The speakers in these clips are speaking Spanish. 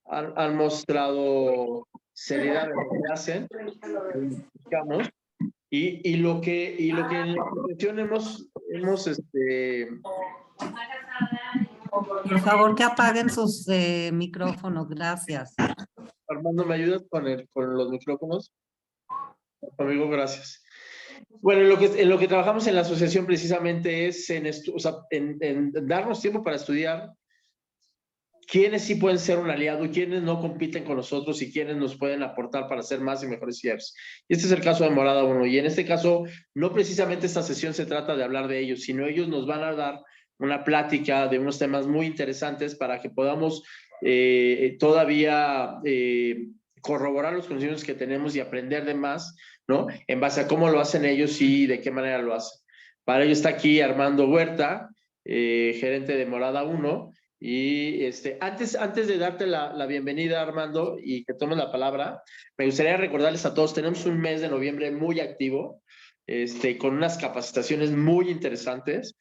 han mostrado seriedad en lo que hacen, digamos, y lo que en la profesión hemos Por favor, que apaguen sus micrófonos, gracias. Armando, ¿me ayudas con los micrófonos? Amigo, gracias. Bueno, en lo que trabajamos en la asociación precisamente es en darnos tiempo para estudiar quiénes sí pueden ser un aliado y quiénes no compiten con nosotros y quiénes nos pueden aportar para hacer más y mejores CIEPs. Y este es el caso de Morada 1. Y en este caso, no precisamente esta sesión se trata de hablar de ellos, sino ellos nos van a dar una plática de unos temas muy interesantes para que podamos todavía corroborar los conocimientos que tenemos y aprender de más, ¿no? En base a cómo lo hacen ellos y de qué manera lo hacen. Para ello está aquí Armando Huerta, gerente de Morada 1. Y antes de darte la bienvenida, Armando, y que tomes la palabra, me gustaría recordarles a todos, tenemos un mes de noviembre muy activo, con unas capacitaciones muy interesantes.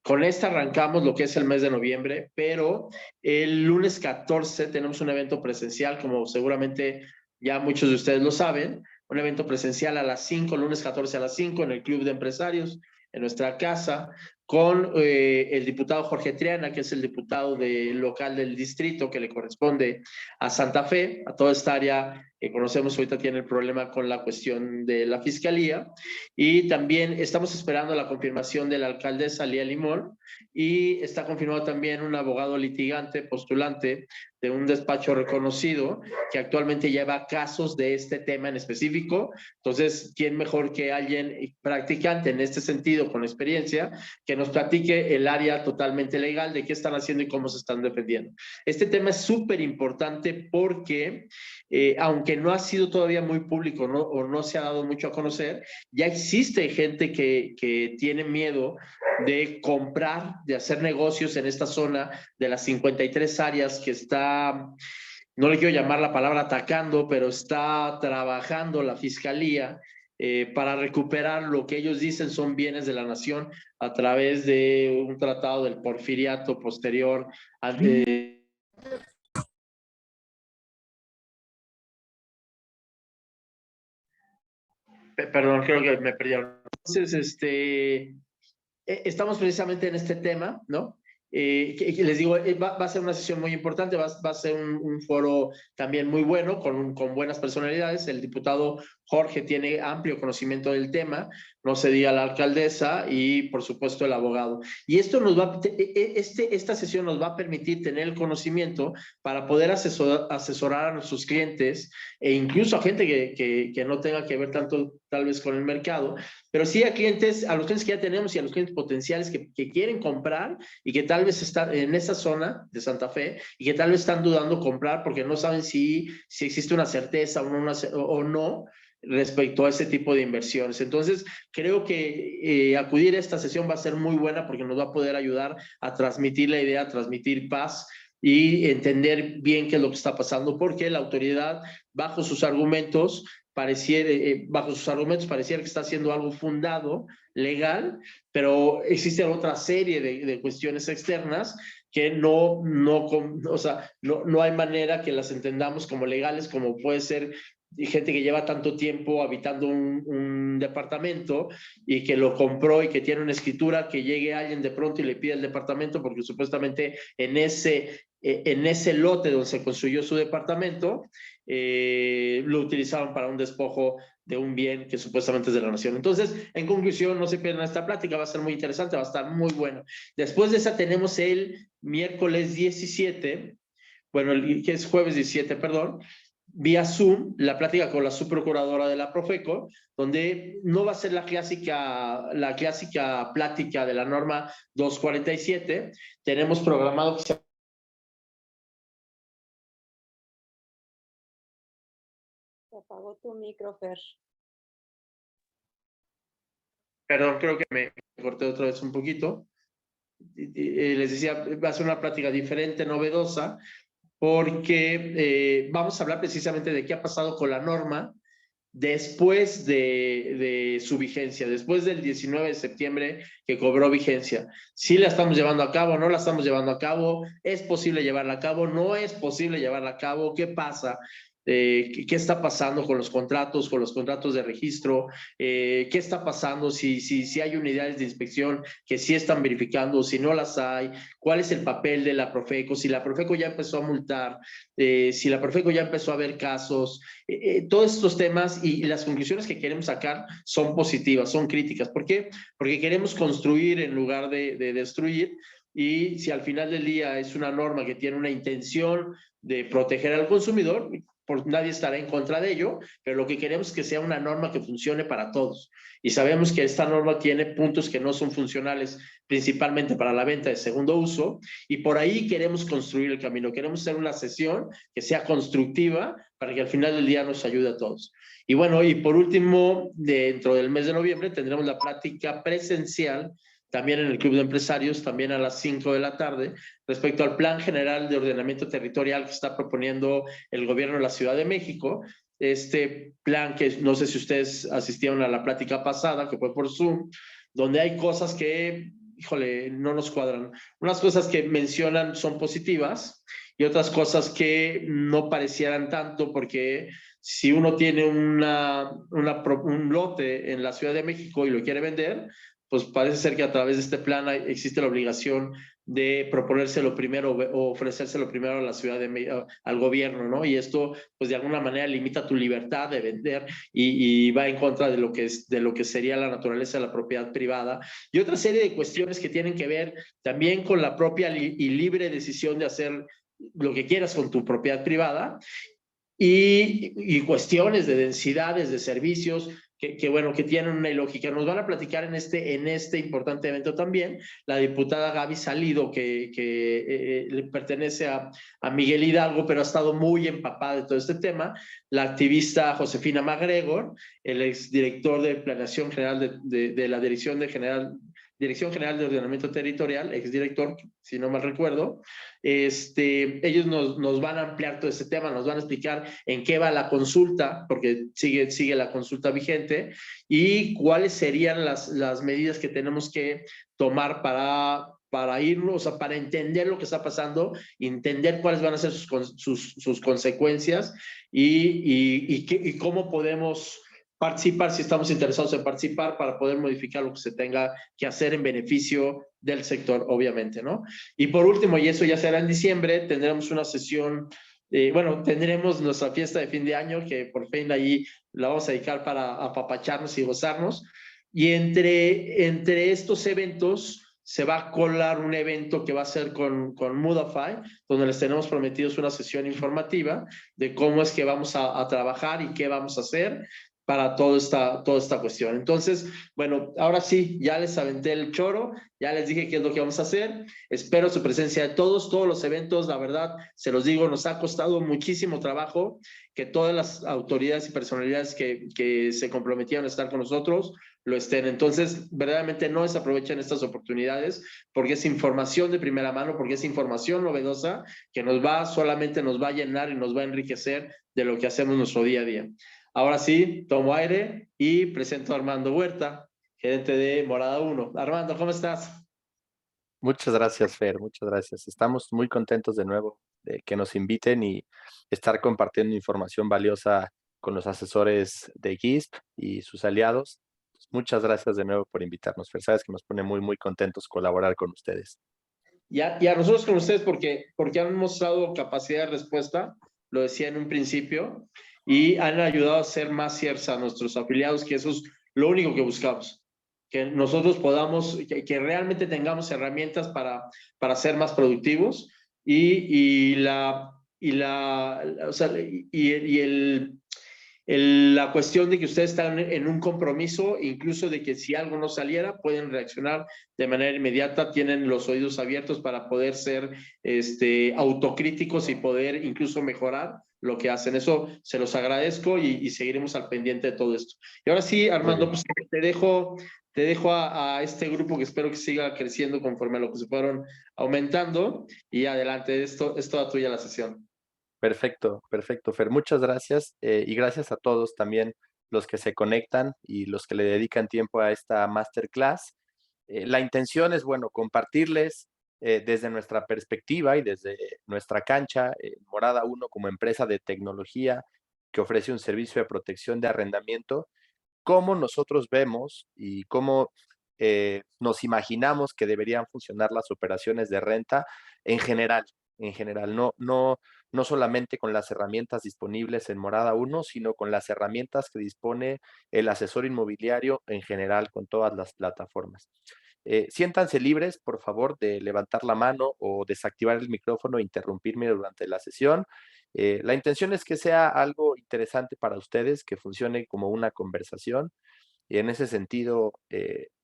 Con esta arrancamos lo que es el mes de noviembre, pero el lunes 14 tenemos un evento presencial, como seguramente ya muchos de ustedes lo saben, un evento presencial a las 5, lunes 14 a las 5 en el Club de Empresarios, en nuestra casa, con el diputado Jorge Triana, que es el diputado local del distrito que le corresponde a Santa Fe, a toda esta área que conocemos ahorita tiene el problema con la cuestión de la fiscalía, y también estamos esperando la confirmación de la alcaldesa Lía Limón, y está confirmado también un abogado litigante, postulante de un despacho reconocido que actualmente lleva casos de este tema en específico. Entonces, ¿quién mejor que alguien practicante en este sentido, con experiencia, que nos platique el área totalmente legal de qué están haciendo y cómo se están defendiendo? Este tema es súper importante porque, aunque no ha sido todavía muy público, ¿no? O no se ha dado mucho a conocer, ya existe gente que tiene miedo de comprar, de hacer negocios en esta zona de las 53 áreas que está, no le quiero llamar la palabra atacando, pero está trabajando la fiscalía para recuperar lo que ellos dicen son bienes de la nación a través de un tratado del porfiriato posterior Perdón, creo que me perdieron. Entonces, estamos precisamente en este tema, ¿no? Que les digo, va a ser una sesión muy importante, va a ser un foro también muy bueno, con buenas personalidades. El diputado Jorge tiene amplio conocimiento del tema, no se diga la alcaldesa y, por supuesto, el abogado. Y esto esta sesión nos va a permitir tener el conocimiento para poder asesorar a nuestros clientes e incluso a gente que no tenga que ver tanto, tal vez, con el mercado, pero sí a los clientes que ya tenemos y a los clientes potenciales que quieren comprar y que tal vez están en esa zona de Santa Fe y que tal vez están dudando comprar porque no saben si existe una certeza o no respecto a ese tipo de inversiones. Entonces, creo que acudir a esta sesión va a ser muy buena porque nos va a poder ayudar a transmitir la idea, a transmitir paz y entender bien qué es lo que está pasando, porque la autoridad, bajo sus argumentos, pareciera que está haciendo algo fundado, legal, pero existe otra serie de cuestiones externas que no hay manera que las entendamos como legales, como puede ser gente que lleva tanto tiempo habitando un departamento y que lo compró y que tiene una escritura, que llegue alguien de pronto y le pide el departamento porque supuestamente en ese lote donde se construyó su departamento lo utilizaban para un despojo de un bien que supuestamente es de la nación. Entonces, en conclusión, no se pierdan esta plática, va a ser muy interesante, va a estar muy bueno. Después de esa tenemos el miércoles 17, bueno, que es jueves 17, perdón, vía Zoom, la plática con la subprocuradora de la Profeco, donde no va a ser la clásica plática de la norma 247. Tenemos programado que se... Se apagó tu micro, Fer. Perdón, creo que me corté otra vez un poquito. Les decía, va a ser una plática diferente, novedosa, porque vamos a hablar precisamente de qué ha pasado con la norma después de su vigencia, después del 19 de septiembre que cobró vigencia. ¿Sí la estamos llevando a cabo? ¿No la estamos llevando a cabo? ¿Es posible llevarla a cabo? ¿No es posible llevarla a cabo? ¿Qué pasa? ¿Qué está pasando con los contratos de registro? ¿Qué está pasando si hay unidades de inspección que sí están verificando, si no las hay? ¿Cuál es el papel de la Profeco? Si la Profeco ya empezó a multar, si la Profeco ya empezó a ver casos, todos estos temas y las conclusiones que queremos sacar son positivas, son críticas. ¿Por qué? Porque queremos construir en lugar de destruir, y si al final del día es una norma que tiene una intención de proteger al consumidor, nadie estará en contra de ello, pero lo que queremos es que sea una norma que funcione para todos. Y sabemos que esta norma tiene puntos que no son funcionales, principalmente para la venta de segundo uso, y por ahí queremos construir el camino. Queremos hacer una sesión que sea constructiva para que al final del día nos ayude a todos. Y bueno, y por último, dentro del mes de noviembre tendremos la plática presencial también en el Club de Empresarios, también a las 5 de la tarde, respecto al Plan General de Ordenamiento Territorial que está proponiendo el gobierno de la Ciudad de México. Este plan que no sé si ustedes asistieron a la plática pasada, que fue por Zoom, donde hay cosas que, híjole, no nos cuadran. Unas cosas que mencionan son positivas y otras cosas que no parecieran tanto, porque si uno tiene un lote en la Ciudad de México y lo quiere vender, pues parece ser que a través de este plan existe la obligación de proponérselo primero o ofrecérselo primero a la ciudad al gobierno, ¿no? Y esto, pues de alguna manera limita tu libertad de vender y va en contra de lo que sería la naturaleza de la propiedad privada. Y otra serie de cuestiones que tienen que ver también con la propia y libre decisión de hacer lo que quieras con tu propiedad privada, y cuestiones de densidades de servicios bueno, que tienen una lógica. Nos van a platicar en este importante evento también la diputada Gaby Salido, que le pertenece a Miguel Hidalgo, pero ha estado muy empapada de todo este tema, la activista Josefina MacGregor, el exdirector de Planeación General de la Dirección General de Ordenamiento Territorial, exdirector, si no mal recuerdo. Ellos nos van a ampliar todo este tema, nos van a explicar en qué va la consulta, porque sigue la consulta vigente, y cuáles serían las medidas que tenemos que tomar para irnos, o sea, para entender lo que está pasando, entender cuáles van a ser sus consecuencias y cómo podemos participar, si estamos interesados en participar, para poder modificar lo que se tenga que hacer en beneficio del sector, obviamente, ¿no? Y por último, y eso ya será en diciembre, tendremos una sesión, bueno, tendremos nuestra fiesta de fin de año, que por fin ahí la vamos a dedicar para apapacharnos y gozarnos. Y entre estos eventos se va a colar un evento que va a ser con Moodify, donde les tenemos prometidos una sesión informativa de cómo es que vamos a trabajar y qué vamos a hacer para toda esta cuestión. Entonces, bueno, ahora sí, ya les aventé el choro, ya les dije qué es lo que vamos a hacer. Espero su presencia de todos los eventos. La verdad, se los digo, nos ha costado muchísimo trabajo que todas las autoridades y personalidades que se comprometieron a estar con nosotros lo estén. Entonces, verdaderamente no desaprovechen estas oportunidades, porque es información de primera mano, porque es información novedosa que solamente nos va a llenar y nos va a enriquecer de lo que hacemos nuestro día a día. Ahora sí, tomo aire y presento a Armando Huerta, gerente de Morada 1. Armando, ¿cómo estás? Muchas gracias, Fer, muchas gracias. Estamos muy contentos de nuevo de que nos inviten y estar compartiendo información valiosa con los asesores de GISP y sus aliados. Muchas gracias de nuevo por invitarnos, Fer. Sabes que nos pone muy, muy contentos colaborar con ustedes. Y a nosotros con ustedes porque han mostrado capacidad de respuesta, lo decía en un principio, y han ayudado a ser más ciertos a nuestros afiliados, que eso es lo único que buscamos, que nosotros podamos, que realmente tengamos herramientas para ser más productivos la cuestión de que ustedes están en un compromiso, incluso de que si algo no saliera, pueden reaccionar de manera inmediata, tienen los oídos abiertos para poder ser autocríticos y poder incluso mejorar lo que hacen. Eso se los agradezco y seguiremos al pendiente de todo esto. Y ahora sí, Armando, pues te dejo a este grupo que espero que siga creciendo conforme a lo que se fueron aumentando, y adelante, es toda tuya la sesión. Perfecto, perfecto, Fer. Muchas gracias y gracias a todos también los que se conectan y los que le dedican tiempo a esta masterclass. La intención es, bueno, compartirles desde nuestra perspectiva y desde nuestra cancha, Morada 1 como empresa de tecnología que ofrece un servicio de protección de arrendamiento, cómo nosotros vemos y cómo nos imaginamos que deberían funcionar las operaciones de renta en general, no solamente con las herramientas disponibles en Morada 1, sino con las herramientas que dispone el asesor inmobiliario en general, con todas las plataformas. Siéntanse libres, por favor, de levantar la mano o desactivar el micrófono e interrumpirme durante la sesión. La intención es que sea algo interesante para ustedes, que funcione como una conversación. Y en ese sentido,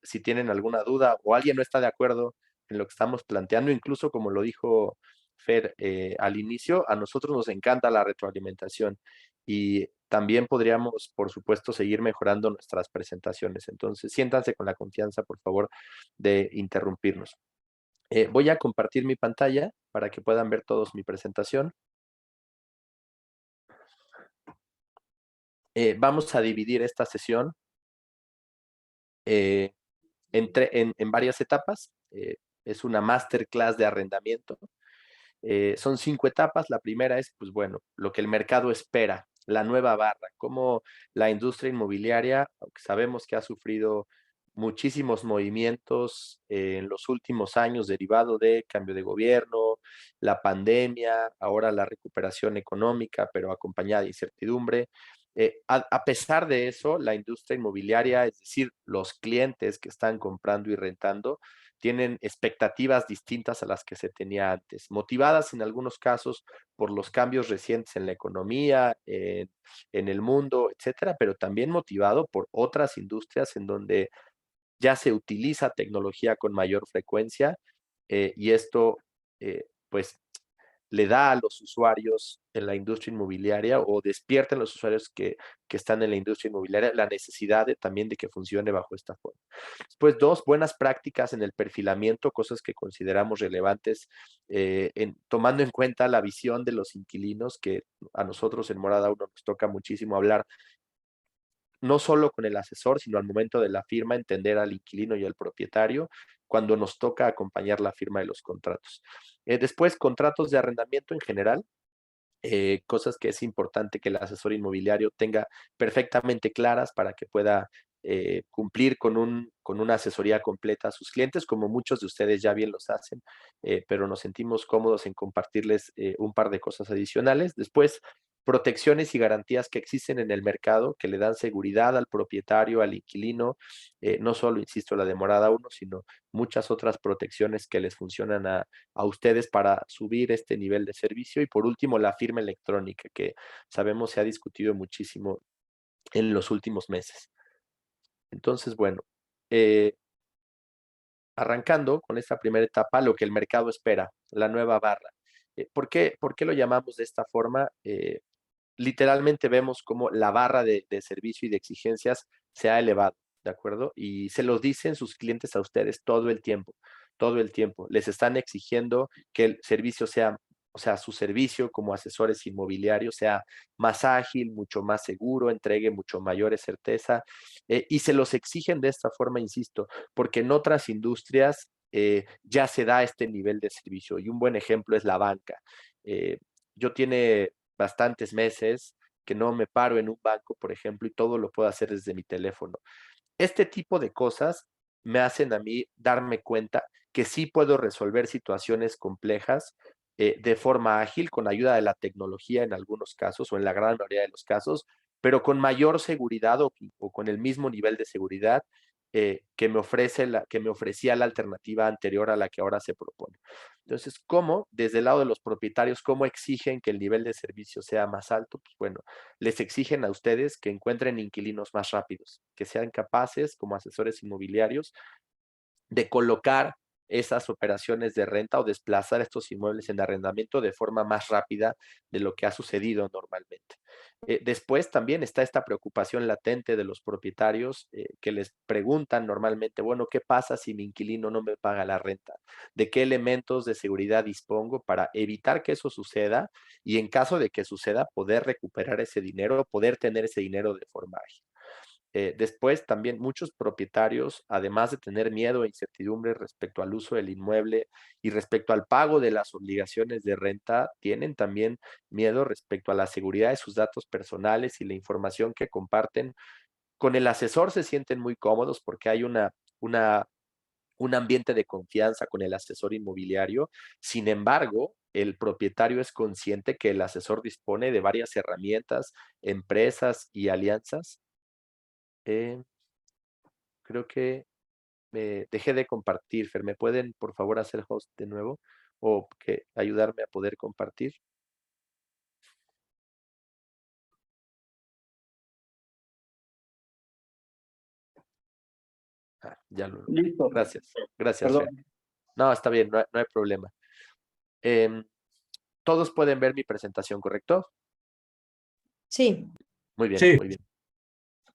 si tienen alguna duda o alguien no está de acuerdo en lo que estamos planteando, incluso como lo dijo Fer al inicio, a nosotros nos encanta la retroalimentación y también podríamos, por supuesto, seguir mejorando nuestras presentaciones. Entonces, siéntanse con la confianza, por favor, de interrumpirnos. Voy a compartir mi pantalla para que puedan ver todos mi presentación. Vamos a dividir esta sesión en varias etapas. Es una masterclass de arrendamiento. Son 5 etapas. La primera es, pues bueno, lo que el mercado espera, la nueva barra, cómo la industria inmobiliaria, aunque sabemos que ha sufrido muchísimos movimientos en los últimos años derivado de cambio de gobierno, la pandemia, ahora la recuperación económica, pero acompañada de incertidumbre. A pesar de eso, la industria inmobiliaria, es decir, los clientes que están comprando y rentando, tienen expectativas distintas a las que se tenía antes, motivadas en algunos casos por los cambios recientes en la economía, en el mundo, etcétera, pero también motivado por otras industrias en donde ya se utiliza tecnología con mayor frecuencia y esto, pues, le da a los usuarios en la industria inmobiliaria o despierta en los usuarios que están en la industria inmobiliaria la necesidad también de que funcione bajo esta forma. Después, 2, buenas prácticas en el perfilamiento, cosas que consideramos relevantes, tomando en cuenta la visión de los inquilinos, que a nosotros en Morada 1 nos toca muchísimo hablar no solo con el asesor, sino al momento de la firma, entender al inquilino y al propietario cuando nos toca acompañar la firma de los contratos. Después, contratos de arrendamiento en general, cosas que es importante que el asesor inmobiliario tenga perfectamente claras para que pueda cumplir con una asesoría completa a sus clientes, como muchos de ustedes ya bien los hacen, pero nos sentimos cómodos en compartirles un par de cosas adicionales. Después, protecciones y garantías que existen en el mercado que le dan seguridad al propietario, al inquilino, no solo, insisto, la de Morada 1, sino muchas otras protecciones que les funcionan a ustedes para subir este nivel de servicio. Y por último, la firma electrónica, que sabemos se ha discutido muchísimo en los últimos meses. Entonces, bueno, arrancando con esta primera etapa, lo que el mercado espera, la nueva barra. ¿Por qué lo llamamos de esta forma? Literalmente vemos cómo la barra de servicio y de exigencias se ha elevado, ¿de acuerdo? Y se los dicen sus clientes a ustedes todo el tiempo, todo el tiempo. Les están exigiendo que el servicio sea, o sea, su servicio como asesores inmobiliarios sea más ágil, mucho más seguro, entregue mucho mayor certeza. Y se los exigen de esta forma, insisto, porque en otras industrias ya se da este nivel de servicio. Y un buen ejemplo es la banca. Yo tiene bastantes meses que no me paro en un banco, por ejemplo, y todo lo puedo hacer desde mi teléfono. Este tipo de cosas me hacen a mí darme cuenta que sí puedo resolver situaciones complejas de forma ágil, con ayuda de la tecnología en algunos casos o en la gran mayoría de los casos, pero con mayor seguridad o con el mismo nivel de seguridad que que me ofrecía la alternativa anterior a la que ahora se propone. Entonces, ¿cómo? Desde el lado de los propietarios, ¿cómo exigen que el nivel de servicio sea más alto? Pues bueno, les exigen a ustedes que encuentren inquilinos más rápidos, que sean capaces, como asesores inmobiliarios, de colocar esas operaciones de renta o desplazar estos inmuebles en arrendamiento de forma más rápida de lo que ha sucedido normalmente. Después también está esta preocupación latente de los propietarios que les preguntan normalmente, bueno, ¿qué pasa si mi inquilino no me paga la renta? ¿De qué elementos de seguridad dispongo para evitar que eso suceda y en caso de que suceda, poder recuperar ese dinero, poder tener ese dinero de forma ágil? Después, también muchos propietarios, además de tener miedo e incertidumbre respecto al uso del inmueble y respecto al pago de las obligaciones de renta, tienen también miedo respecto a la seguridad de sus datos personales y la información que comparten. Con el asesor se sienten muy cómodos porque hay una un ambiente de confianza con el asesor inmobiliario. Sin embargo, el propietario es consciente que el asesor dispone de varias herramientas, empresas y alianzas. Eh, Creo que dejé de compartir, Fer. ¿Me pueden, por favor, hacer host de nuevo o ayudarme a poder compartir? Ya lo. Listo. Gracias. Gracias, Fer. Perdón. No, está bien, no hay problema. Todos pueden ver mi presentación, ¿correcto? Sí. Muy bien, Sí. muy bien.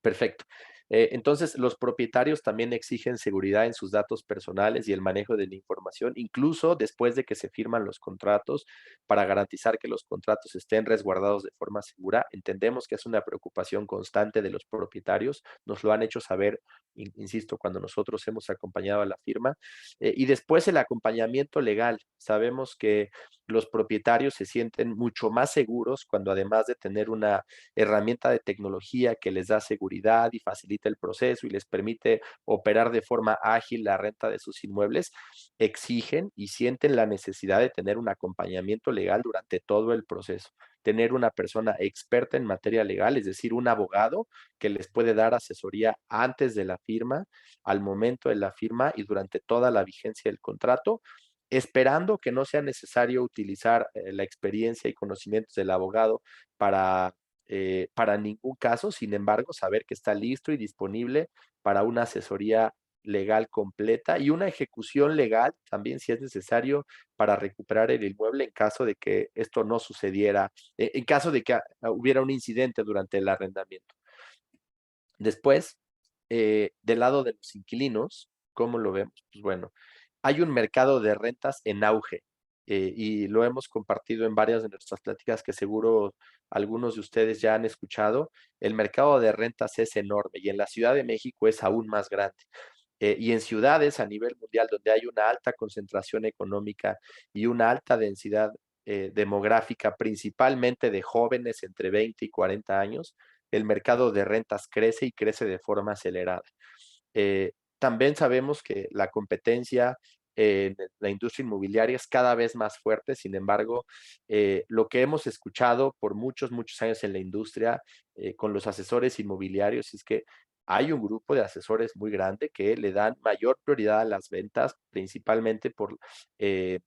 Perfecto. Entonces, los propietarios también exigen seguridad en sus datos personales y el manejo de la información, incluso después de que se firman los contratos, para garantizar que los contratos estén resguardados de forma segura. Entendemos que es una preocupación constante de los propietarios, nos lo han hecho saber, insisto, cuando nosotros hemos acompañado a la firma. Y después el acompañamiento legal. Sabemos que los propietarios se sienten mucho más seguros cuando, además de tener una herramienta de tecnología que les da seguridad y facilita el proceso y les permite operar de forma ágil la renta de sus inmuebles, exigen y sienten la necesidad de tener un acompañamiento legal durante todo el proceso, tener una persona experta en materia legal, es decir, un abogado que les puede dar asesoría antes de la firma, al momento de la firma y durante toda la vigencia del contrato, esperando que no sea necesario utilizar la experiencia y conocimientos del abogado para ningún caso. Sin embargo, saber que está listo y disponible para una asesoría legal completa y una ejecución legal también, si es necesario, para recuperar el inmueble en caso de que esto no sucediera, en caso de que hubiera un incidente durante el arrendamiento. Después, del lado de los inquilinos, ¿cómo lo vemos? Pues bueno, hay un mercado de rentas en auge, y lo hemos compartido en varias de nuestras pláticas que seguro algunos de ustedes ya han escuchado. El mercado de rentas es enorme y en la Ciudad de México es aún más grande. Y en ciudades a nivel mundial donde hay una alta concentración económica y una alta densidad demográfica, principalmente de jóvenes entre 20 y 40 años, el mercado de rentas crece y crece de forma acelerada. También sabemos que la competencia en la industria inmobiliaria es cada vez más fuerte. Sin embargo, lo que hemos escuchado por muchos años en la industria con los asesores inmobiliarios es que hay un grupo de asesores muy grande que le dan mayor prioridad a las ventas, principalmente por el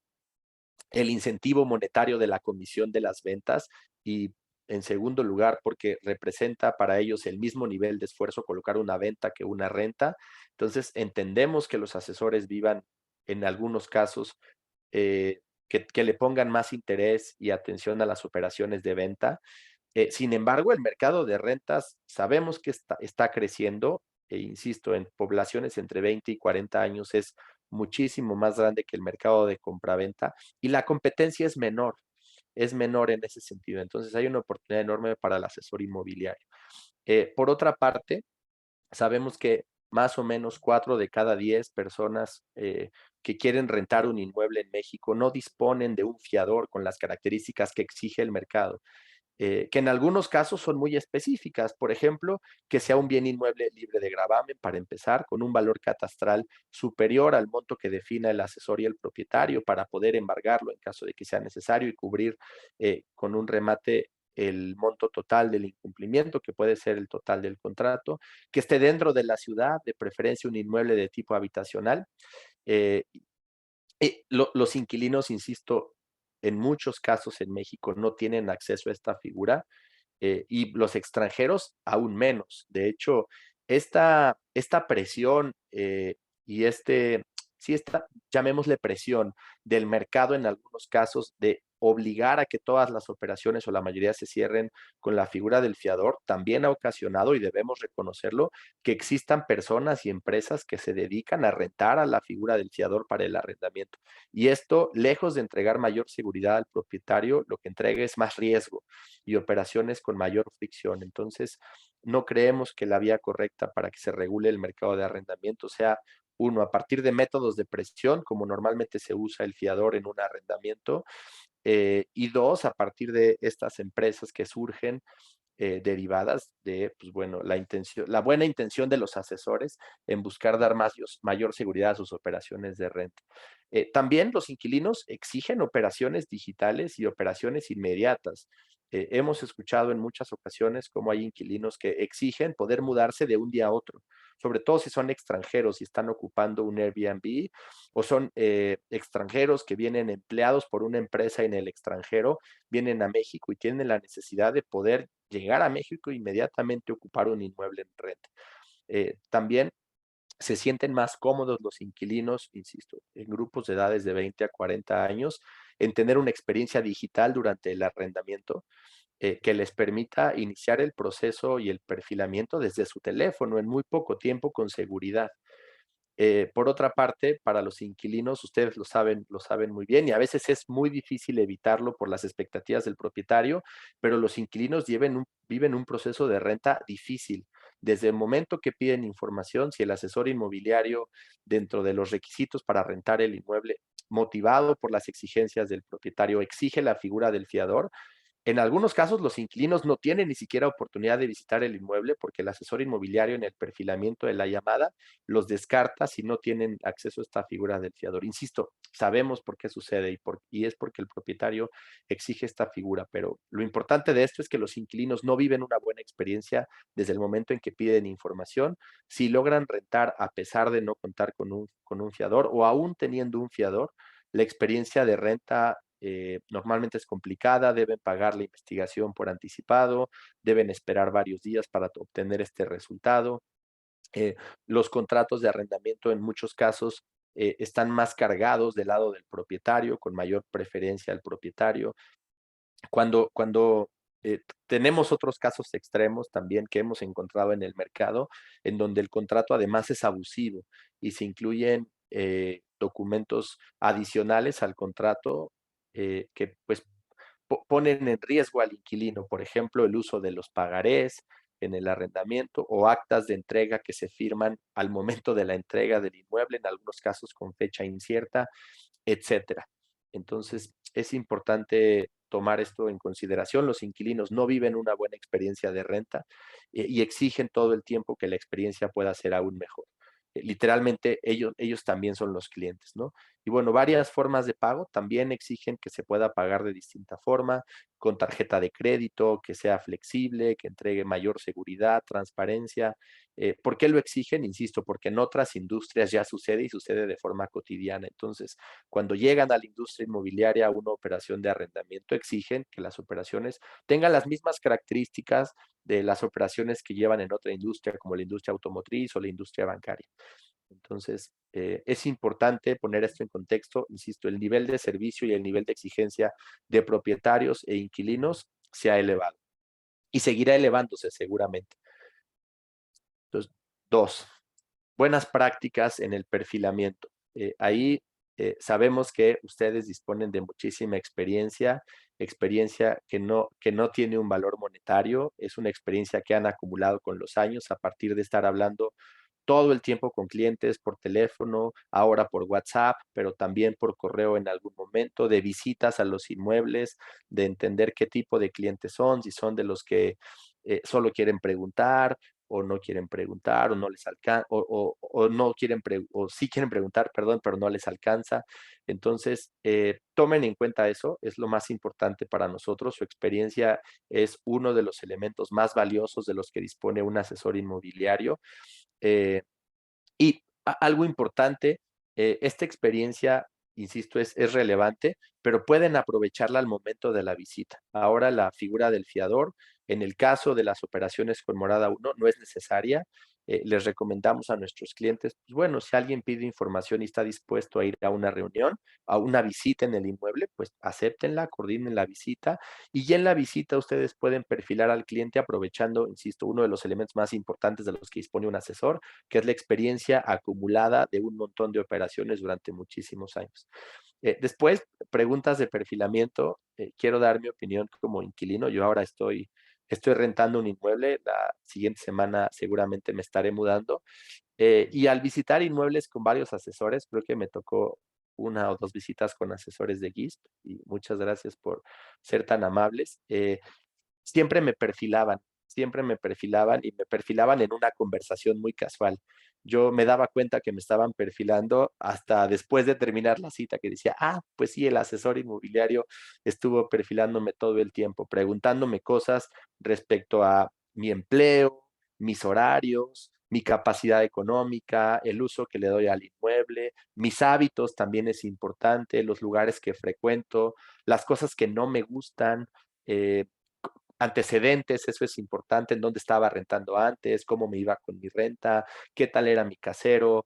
incentivo monetario de la comisión de las ventas y, en segundo lugar, porque representa para ellos el mismo nivel de esfuerzo colocar una venta que una renta. Entonces, entendemos que los asesores vivan en algunos casos que le pongan más interés y atención a las operaciones de venta. Sin embargo, el mercado de rentas sabemos que está creciendo, e insisto, en poblaciones entre 20 y 40 años es muchísimo más grande que el mercado de compraventa y la competencia es menor en ese sentido. Entonces hay una oportunidad enorme para el asesor inmobiliario. Por otra parte, sabemos que más o menos 4 de cada 10 personas que quieren rentar un inmueble en México no disponen de un fiador con las características que exige el mercado, que en algunos casos son muy específicas. Por ejemplo, que sea un bien inmueble libre de gravamen, para empezar, con un valor catastral superior al monto que defina el asesor y el propietario para poder embargarlo en caso de que sea necesario y cubrir con un remate el monto total del incumplimiento, que puede ser el total del contrato, que esté dentro de la ciudad, de preferencia un inmueble de tipo habitacional. Eh, los inquilinos, insisto, en muchos casos en México no tienen acceso a esta figura, y los extranjeros aún menos. De hecho, esta presión y llamémosle presión del mercado en algunos casos de obligar a que todas las operaciones o la mayoría se cierren con la figura del fiador también ha ocasionado, y debemos reconocerlo, que existan personas y empresas que se dedican a rentar a la figura del fiador para el arrendamiento. Y esto, lejos de entregar mayor seguridad al propietario, lo que entrega es más riesgo y operaciones con mayor fricción. Entonces, no creemos que la vía correcta para que se regule el mercado de arrendamiento sea, uno, a partir de métodos de presión, como normalmente se usa el fiador en un arrendamiento, y dos, a partir de estas empresas que surgen derivadas de, pues bueno, la buena intención de los asesores en buscar dar mayor seguridad a sus operaciones de renta. También los inquilinos exigen operaciones digitales y operaciones inmediatas. Hemos escuchado en muchas ocasiones cómo hay inquilinos que exigen poder mudarse de un día a otro, sobre todo si son extranjeros y están ocupando un Airbnb, o son extranjeros que vienen empleados por una empresa en el extranjero, vienen a México y tienen la necesidad de poder llegar a México e inmediatamente ocupar un inmueble en renta. También se sienten más cómodos los inquilinos, insisto, en grupos de edades de 20 a 40 años, en tener una experiencia digital durante el arrendamiento que les permita iniciar el proceso y el perfilamiento desde su teléfono en muy poco tiempo con seguridad. Por otra parte, para los inquilinos, ustedes lo saben muy bien, y a veces es muy difícil evitarlo por las expectativas del propietario, pero los inquilinos viven un proceso de renta difícil. Desde el momento que piden información, si el asesor inmobiliario, dentro de los requisitos para rentar el inmueble, motivado por las exigencias del propietario, exige la figura del fiador, en algunos casos, los inquilinos no tienen ni siquiera oportunidad de visitar el inmueble porque el asesor inmobiliario en el perfilamiento de la llamada los descarta si no tienen acceso a esta figura del fiador. Insisto, sabemos por qué sucede y es porque el propietario exige esta figura, pero lo importante de esto es que los inquilinos no viven una buena experiencia desde el momento en que piden información. Si logran rentar a pesar de no contar con un fiador, o aún teniendo un fiador, la experiencia de renta normalmente es complicada, deben pagar la investigación por anticipado, deben esperar varios días para obtener este resultado. Eh, los contratos de arrendamiento en muchos casos están más cargados del lado del propietario, con mayor preferencia al propietario. Cuando tenemos otros casos extremos también que hemos encontrado en el mercado, en donde el contrato además es abusivo y se incluyen documentos adicionales al contrato que pues ponen en riesgo al inquilino, por ejemplo, el uso de los pagarés en el arrendamiento o actas de entrega que se firman al momento de la entrega del inmueble, en algunos casos con fecha incierta, etcétera. Entonces, es importante tomar esto en consideración. Los inquilinos no viven una buena experiencia de renta y exigen todo el tiempo que la experiencia pueda ser aún mejor. Literalmente, ellos también son los clientes, ¿no? Y bueno, varias formas de pago también exigen que se pueda pagar de distinta forma, con tarjeta de crédito, que sea flexible, que entregue mayor seguridad, transparencia. ¿Por qué lo exigen? Insisto, porque en otras industrias ya sucede y sucede de forma cotidiana. Entonces, cuando llegan a la industria inmobiliaria a una operación de arrendamiento, exigen que las operaciones tengan las mismas características de las operaciones que llevan en otra industria, como la industria automotriz o la industria bancaria. Entonces, es importante poner esto en contexto. Insisto, el nivel de servicio y el nivel de exigencia de propietarios e inquilinos se ha elevado y seguirá elevándose seguramente. Entonces, dos, buenas prácticas en el perfilamiento. Ahí sabemos que ustedes disponen de muchísima experiencia que no tiene un valor monetario, es una experiencia que han acumulado con los años a partir de estar hablando todo el tiempo con clientes por teléfono, ahora por WhatsApp, pero también por correo en algún momento, de visitas a los inmuebles, de entender qué tipo de clientes son, si son de los que solo quieren preguntar o no quieren preguntar o no les alcanza o no quieren o sí quieren preguntar, perdón, pero no les alcanza. Entonces, tomen en cuenta eso, es lo más importante para nosotros. Su experiencia es uno de los elementos más valiosos de los que dispone un asesor inmobiliario. Algo importante, esta experiencia, insisto, es relevante, pero pueden aprovecharla al momento de la visita. Ahora la figura del fiador, en el caso de las operaciones con morada 1, no es necesaria. les recomendamos a nuestros clientes, pues bueno, si alguien pide información y está dispuesto a ir a una reunión, a una visita en el inmueble, pues acéptenla, coordinen la visita y ya en la visita ustedes pueden perfilar al cliente aprovechando, insisto, uno de los elementos más importantes de los que dispone un asesor, que es la experiencia acumulada de un montón de operaciones durante muchísimos años. Después, preguntas de perfilamiento. Quiero dar mi opinión como inquilino. Yo ahora estoy rentando un inmueble. La siguiente semana seguramente me estaré mudando. Y al visitar inmuebles con varios asesores, creo que me tocó una o dos visitas con asesores de GISP y muchas gracias por ser tan amables. Siempre siempre me perfilaban y me perfilaban en una conversación muy casual. Yo me daba cuenta que me estaban perfilando hasta después de terminar la cita, que decía, pues sí, el asesor inmobiliario estuvo perfilándome todo el tiempo, preguntándome cosas respecto a mi empleo, mis horarios, mi capacidad económica, el uso que le doy al inmueble, mis hábitos también es importante, los lugares que frecuento, las cosas que no me gustan, eh, antecedentes, eso es importante, en dónde estaba rentando antes, cómo me iba con mi renta, qué tal era mi casero,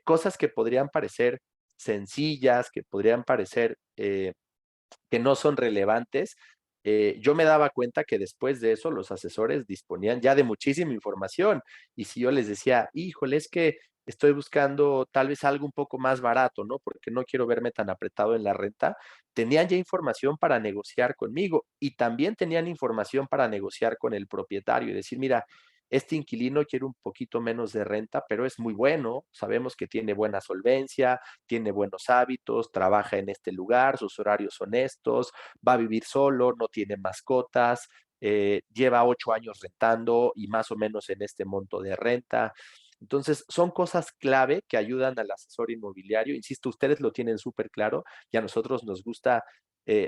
cosas que podrían parecer sencillas, que podrían parecer que no son relevantes. Yo me daba cuenta que después de eso los asesores disponían ya de muchísima información y si yo les decía, híjole, es que estoy buscando tal vez algo un poco más barato, ¿no? Porque no quiero verme tan apretado en la renta, tenían ya información para negociar conmigo y también tenían información para negociar con el propietario y decir, mira, este inquilino quiere un poquito menos de renta, pero es muy bueno, sabemos que tiene buena solvencia, tiene buenos hábitos, trabaja en este lugar, sus horarios son estos, va a vivir solo, no tiene mascotas, lleva 8 años rentando y más o menos en este monto de renta. Entonces, son cosas clave que ayudan al asesor inmobiliario. Insisto, ustedes lo tienen súper claro y a nosotros nos gusta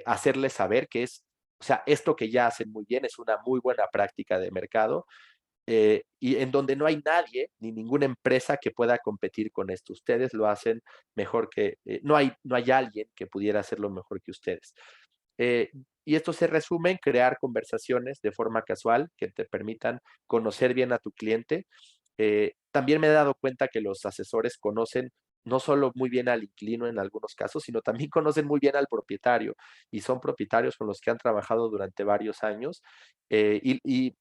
hacerles saber que o sea, esto que ya hacen muy bien es una muy buena práctica de mercado y en donde no hay nadie ni ninguna empresa que pueda competir con esto. Ustedes lo hacen mejor no hay alguien que pudiera hacerlo mejor que ustedes. Eh, y esto se resume en crear conversaciones de forma casual que te permitan conocer bien a tu cliente. También me he dado cuenta que los asesores conocen no solo muy bien al inquilino en algunos casos, sino también conocen muy bien al propietario y son propietarios con los que han trabajado durante varios años. Y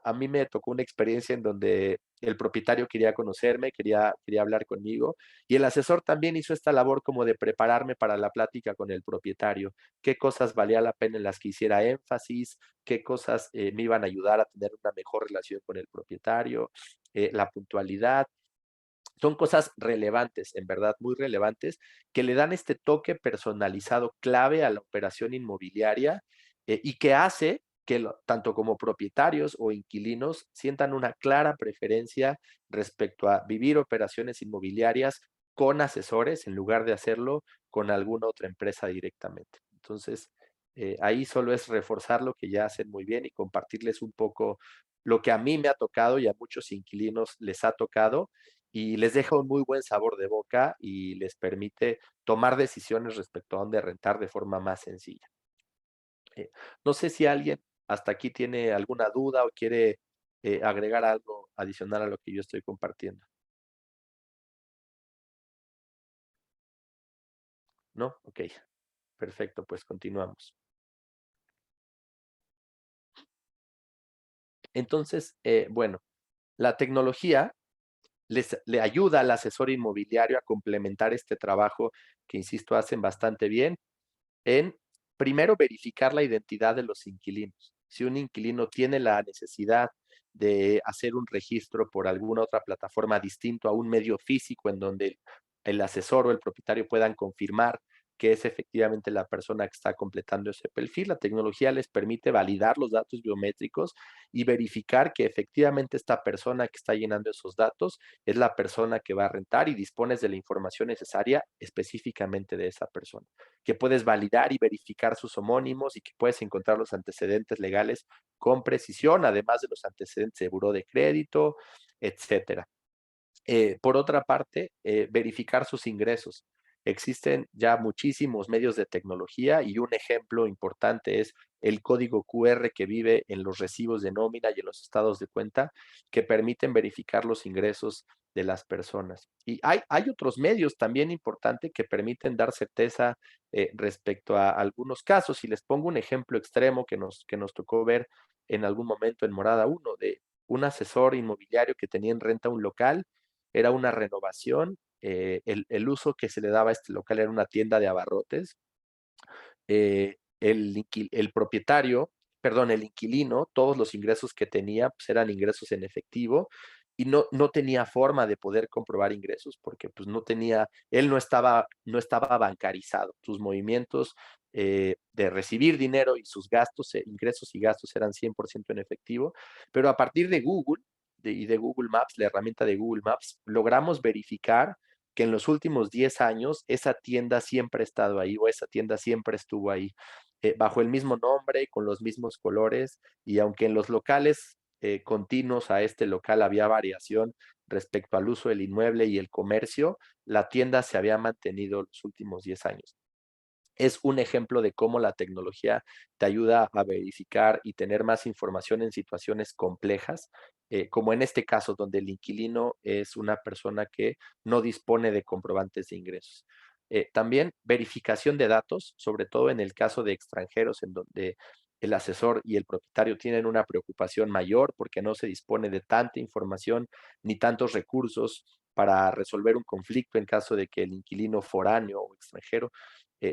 a mí me tocó una experiencia en donde el propietario quería conocerme, quería hablar conmigo y el asesor también hizo esta labor como de prepararme para la plática con el propietario, qué cosas valía la pena en las que hiciera énfasis, qué cosas me iban a ayudar a tener una mejor relación con el propietario, la puntualidad. Son cosas relevantes, en verdad, muy relevantes, que le dan este toque personalizado clave a la operación inmobiliaria y que hace que tanto como propietarios o inquilinos sientan una clara preferencia respecto a vivir operaciones inmobiliarias con asesores en lugar de hacerlo con alguna otra empresa directamente. Entonces, ahí solo es reforzar lo que ya hacen muy bien y compartirles un poco lo que a mí me ha tocado y a muchos inquilinos les ha tocado y les deja un muy buen sabor de boca y les permite tomar decisiones respecto a dónde rentar de forma más sencilla. Eh, no sé si alguien hasta aquí tiene alguna duda o quiere agregar algo adicional a lo que yo estoy compartiendo. ¿No? Ok, perfecto, pues continuamos. Entonces, bueno, la tecnología le ayuda al asesor inmobiliario a complementar este trabajo que, insisto, hacen bastante bien en, primero, verificar la identidad de los inquilinos. Si un inquilino tiene la necesidad de hacer un registro por alguna otra plataforma distinto a un medio físico en donde el asesor o el propietario puedan confirmar que es efectivamente la persona que está completando ese perfil, la tecnología les permite validar los datos biométricos y verificar que efectivamente esta persona que está llenando esos datos es la persona que va a rentar y dispones de la información necesaria específicamente de esa persona, que puedes validar y verificar sus homónimos y que puedes encontrar los antecedentes legales con precisión, además de los antecedentes de buró de crédito, etcétera. Por otra parte, verificar sus ingresos. existen ya muchísimos medios de tecnología y un ejemplo importante es el código QR que vive en los recibos de nómina y en los estados de cuenta que permiten verificar los ingresos de las personas. Y hay otros medios también importantes que permiten dar certeza respecto a algunos casos. Y les pongo un ejemplo extremo que nos tocó ver en algún momento en Morada 1, de un asesor inmobiliario que tenía en renta un local, era una renovación, el uso que se le daba a este local era una tienda de abarrotes, el propietario, perdón, el inquilino, todos los ingresos que tenía pues, eran ingresos en efectivo y no tenía forma de poder comprobar ingresos porque pues no tenía, él no estaba bancarizado. Sus movimientos de recibir dinero y sus gastos, ingresos y gastos eran 100% en efectivo, pero a partir de Google y de Google Maps, la herramienta de Google Maps, logramos verificar que en los últimos 10 años esa tienda siempre ha estado ahí o esa tienda siempre estuvo ahí, bajo el mismo nombre, con los mismos colores, y aunque en los locales continuos a este local había variación respecto al uso del inmueble y el comercio, la tienda se había mantenido los últimos 10 años. Es un ejemplo de cómo la tecnología te ayuda a verificar y tener más información en situaciones complejas, como en este caso, donde el inquilino es una persona que no dispone de comprobantes de ingresos. También verificación de datos, sobre todo en el caso de extranjeros, en donde el asesor y el propietario tienen una preocupación mayor porque no se dispone de tanta información ni tantos recursos para resolver un conflicto en caso de que el inquilino foráneo o extranjero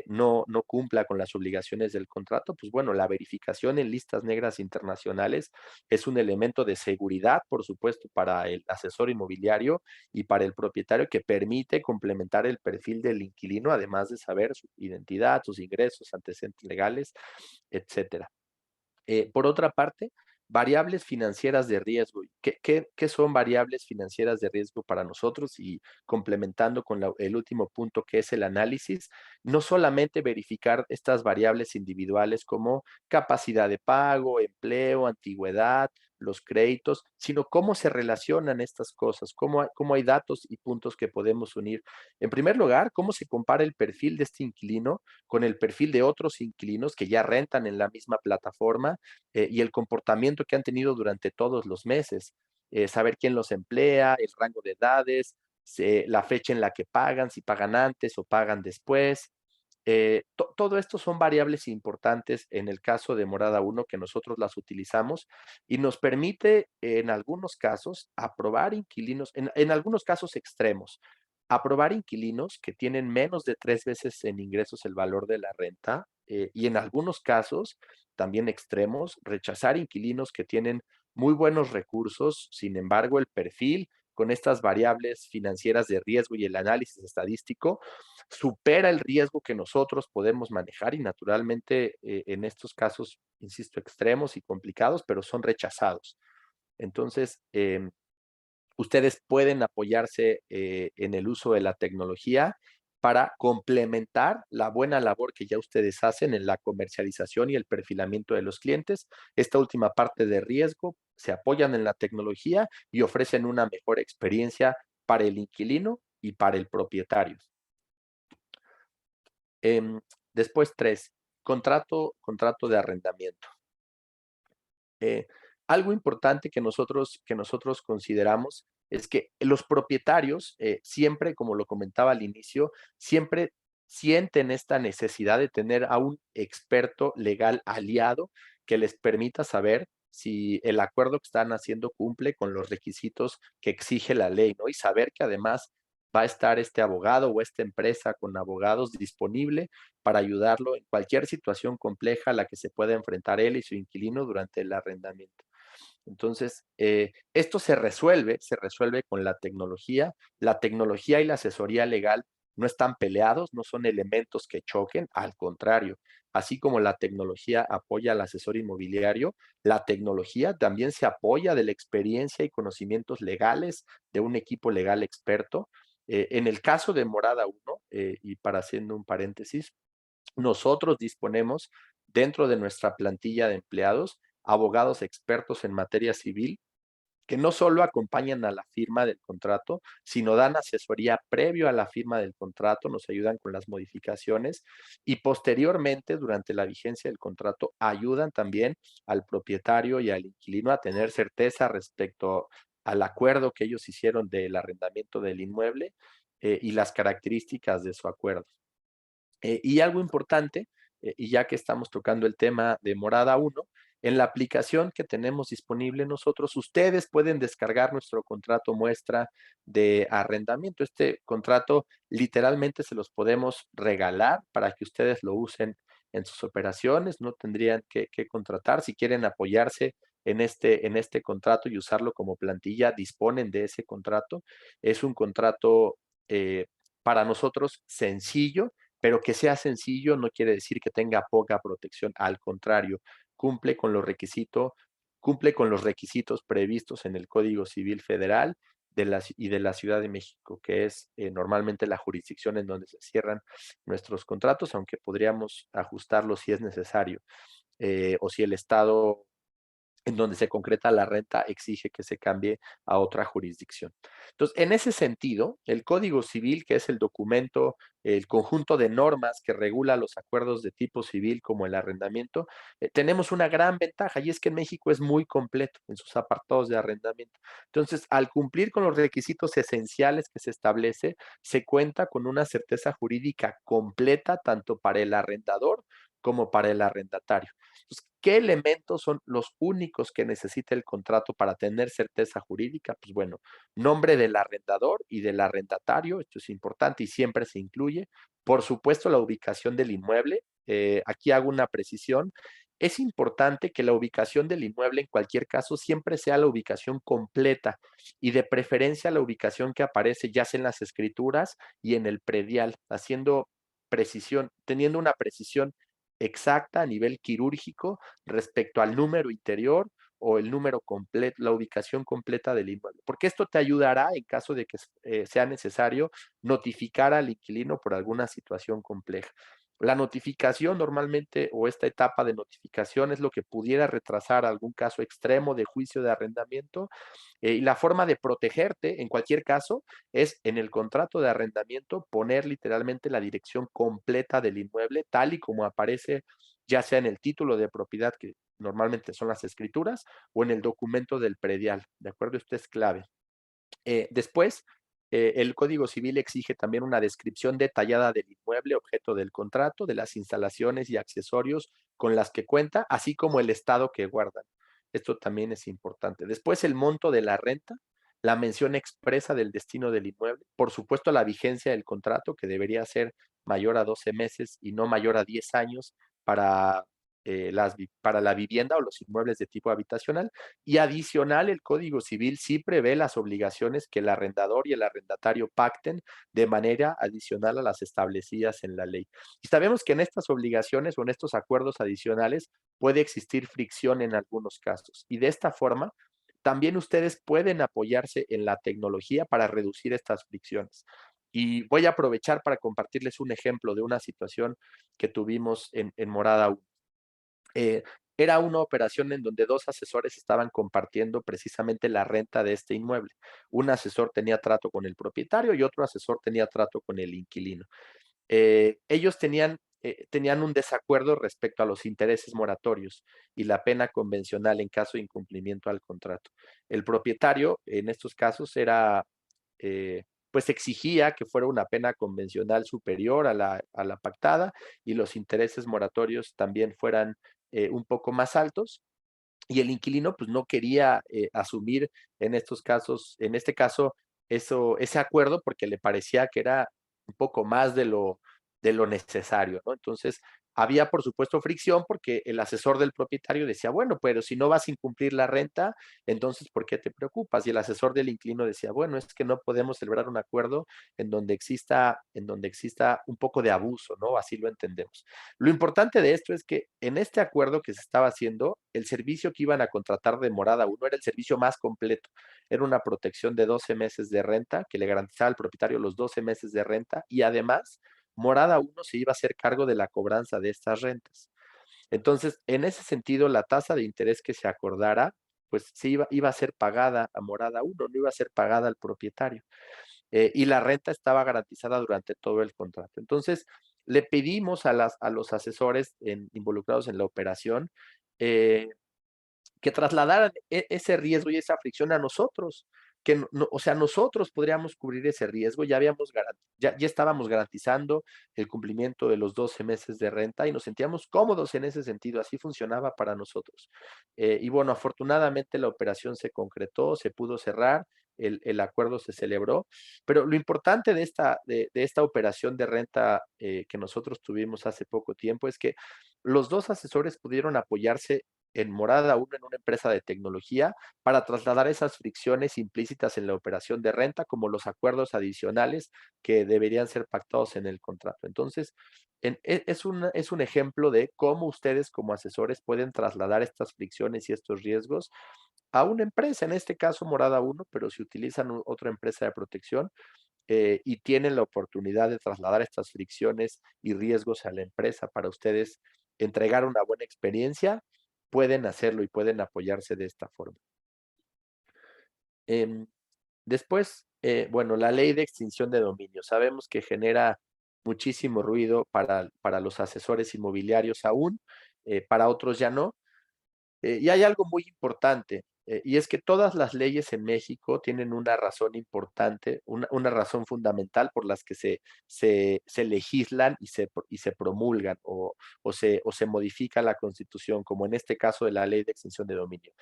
no cumpla con las obligaciones del contrato, pues bueno, la verificación en listas negras internacionales es un elemento de seguridad, por supuesto, para el asesor inmobiliario y para el propietario que permite complementar el perfil del inquilino, además de saber su identidad, sus ingresos, antecedentes legales, etcétera. Por otra parte, variables financieras de riesgo. ¿Qué son variables financieras de riesgo para nosotros? Y complementando con el último punto, que es el análisis, no solamente verificar estas variables individuales como capacidad de pago, empleo, antigüedad, los créditos, sino cómo se relacionan estas cosas, cómo hay datos y puntos que podemos unir. En primer lugar, cómo se compara el perfil de este inquilino con el perfil de otros inquilinos que ya rentan en la misma plataforma y el comportamiento que han tenido durante todos los meses. Saber quién los emplea, el rango de edades, la fecha en la que pagan, si pagan antes o pagan después. Todo esto son variables importantes en el caso de Morada 1 que nosotros las utilizamos y nos permite en algunos casos aprobar inquilinos, en algunos casos extremos, aprobar inquilinos que tienen menos de 3 veces en ingresos el valor de la renta y en algunos casos también extremos, rechazar inquilinos que tienen muy buenos recursos, sin embargo el perfil con estas variables financieras de riesgo y el análisis estadístico supera el riesgo que nosotros podemos manejar y naturalmente en estos casos, insisto, extremos y complicados, pero son rechazados. Entonces, ustedes pueden apoyarse en el uso de la tecnología para complementar la buena labor que ya ustedes hacen en la comercialización y el perfilamiento de los clientes. Esta última parte de riesgo, se apoyan en la tecnología y ofrecen una mejor experiencia para el inquilino y para el propietario. Em, Después 3, contrato de arrendamiento. Eh, Algo importante que nosotros consideramos es que los propietarios siempre, como lo comentaba al inicio, siempre sienten esta necesidad de tener a un experto legal aliado que les permita saber si el acuerdo que están haciendo cumple con los requisitos que exige la ley, ¿no? Y saber que además va a estar este abogado o esta empresa con abogados disponible para ayudarlo en cualquier situación compleja a la que se pueda enfrentar él y su inquilino durante el arrendamiento. Entonces, esto se resuelve con la tecnología. La tecnología y la asesoría legal no están peleados, no son elementos que choquen, al contrario. Así como la tecnología apoya al asesor inmobiliario, la tecnología también se apoya de la experiencia y conocimientos legales de un equipo legal experto. En el caso de Morada 1, y para haciendo un paréntesis, nosotros disponemos dentro de nuestra plantilla de empleados abogados expertos en materia civil que no solo acompañan a la firma del contrato, sino dan asesoría previo a la firma del contrato, nos ayudan con las modificaciones y posteriormente, durante la vigencia del contrato, ayudan también al propietario y al inquilino a tener certeza respecto al acuerdo que ellos hicieron del arrendamiento del inmueble y las características de su acuerdo. Y algo importante, y ya que estamos tocando el tema de Morada 1, en la aplicación que tenemos disponible nosotros, ustedes pueden descargar nuestro contrato muestra de arrendamiento. Este contrato literalmente se los podemos regalar para que ustedes lo usen en sus operaciones, no tendrían que contratar. Si quieren apoyarse en este contrato y usarlo como plantilla, disponen de ese contrato. Es un contrato para nosotros sencillo, pero que sea sencillo no quiere decir que tenga poca protección, al contrario, cumple con cumple con los requisitos previstos en el Código Civil Federal y de la Ciudad de México, que es normalmente la jurisdicción en donde se cierran nuestros contratos, aunque podríamos ajustarlos si es necesario, o si el Estado en donde se concreta la renta exige que se cambie a otra jurisdicción. Entonces, en ese sentido, el Código Civil, que es el documento, el conjunto de normas que regula los acuerdos de tipo civil como el arrendamiento, tenemos una gran ventaja y es que en México es muy completo en sus apartados de arrendamiento. Entonces, al cumplir con los requisitos esenciales que se establece, se cuenta con una certeza jurídica completa tanto para el arrendador como para el arrendatario. Entonces, ¿qué elementos son los únicos que necesita el contrato para tener certeza jurídica? Pues bueno, nombre del arrendador y del arrendatario, esto es importante y siempre se incluye. Por supuesto, la ubicación del inmueble. Aquí hago una precisión. Es importante que la ubicación del inmueble en cualquier caso siempre sea la ubicación completa y de preferencia la ubicación que aparece ya sea en las escrituras y en el predial, haciendo precisión, teniendo una precisión exacta a nivel quirúrgico respecto al número interior o el número completo, la ubicación completa del inmueble, porque esto te ayudará en caso de que sea necesario notificar al inquilino por alguna situación compleja. La notificación normalmente o esta etapa de notificación es lo que pudiera retrasar algún caso extremo de juicio de arrendamiento y la forma de protegerte en cualquier caso es en el contrato de arrendamiento poner literalmente la dirección completa del inmueble tal y como aparece ya sea en el título de propiedad que normalmente son las escrituras o en el documento del predial, ¿de acuerdo? Esto es clave. Después, el Código Civil exige también una descripción detallada del inmueble, objeto del contrato, de las instalaciones y accesorios con las que cuenta, así como el estado que guardan. Esto también es importante. Después, el monto de la renta, la mención expresa del destino del inmueble, por supuesto, la vigencia del contrato, que debería ser mayor a 12 meses y no mayor a 10 años para, para la vivienda o los inmuebles de tipo habitacional. Y adicional, el Código Civil sí prevé las obligaciones que el arrendador y el arrendatario pacten de manera adicional a las establecidas en la ley. Y sabemos que en estas obligaciones o en estos acuerdos adicionales puede existir fricción en algunos casos. Y de esta forma, también ustedes pueden apoyarse en la tecnología para reducir estas fricciones. Y voy a aprovechar para compartirles un ejemplo de una situación que tuvimos en Morada 1. Eh, Era una operación en donde dos asesores estaban compartiendo precisamente la renta de este inmueble. Un asesor tenía trato con el propietario y otro asesor tenía trato con el inquilino. Ellos tenían un desacuerdo respecto a los intereses moratorios y la pena convencional en caso de incumplimiento al contrato. El propietario, en estos casos, pues exigía que fuera una pena convencional superior a la pactada y los intereses moratorios también fueran un poco más altos. Y el inquilino pues no quería asumir en estos casos, en este caso, ese acuerdo porque le parecía que era un poco más de lo necesario, ¿no? Entonces, había por supuesto fricción porque el asesor del propietario decía, bueno, pero si no vas a incumplir la renta, entonces, ¿por qué te preocupas? Y el asesor del inquilino decía, bueno, es que no podemos celebrar un acuerdo en donde exista un poco de abuso, ¿no? Así lo entendemos. Lo importante de esto es que en este acuerdo que se estaba haciendo, el servicio que iban a contratar de Morada 1 era el servicio más completo. Era una protección de 12 meses de renta que le garantizaba al propietario los 12 meses de renta y además Morada 1 se iba a hacer cargo de la cobranza de estas rentas. Entonces, en ese sentido, la tasa de interés que se acordara pues iba a ser pagada a Morada 1, no iba a ser pagada al propietario. Y la renta estaba garantizada durante todo el contrato. Entonces, le pedimos a los asesores involucrados en la operación que trasladaran ese riesgo y esa fricción a nosotros, que o sea, nosotros podríamos cubrir ese riesgo, ya estábamos garantizando el cumplimiento de los 12 meses de renta y nos sentíamos cómodos en ese sentido, así funcionaba para nosotros. Y bueno, afortunadamente la operación se concretó, se pudo cerrar, el acuerdo se celebró, pero lo importante de esta operación de renta que nosotros tuvimos hace poco tiempo es que los dos asesores pudieron apoyarse en Morada 1 en una empresa de tecnología para trasladar esas fricciones implícitas en la operación de renta como los acuerdos adicionales que deberían ser pactados en el contrato. Entonces, es un ejemplo de cómo ustedes como asesores pueden trasladar estas fricciones y estos riesgos a una empresa, en este caso Morada 1, pero si utilizan otra empresa de protección, y tienen la oportunidad de trasladar estas fricciones y riesgos a la empresa para ustedes entregar una buena experiencia, pueden hacerlo y pueden apoyarse de esta forma. Em, Después, bueno, la ley de extinción de dominio. Sabemos que genera muchísimo ruido para los asesores inmobiliarios aún, para otros ya no. Y hay algo muy importante, y es que todas las leyes en México tienen una razón importante, una razón fundamental por las que se legislan y se promulgan o se modifica la Constitución, como en este caso de la ley de extinción de dominio.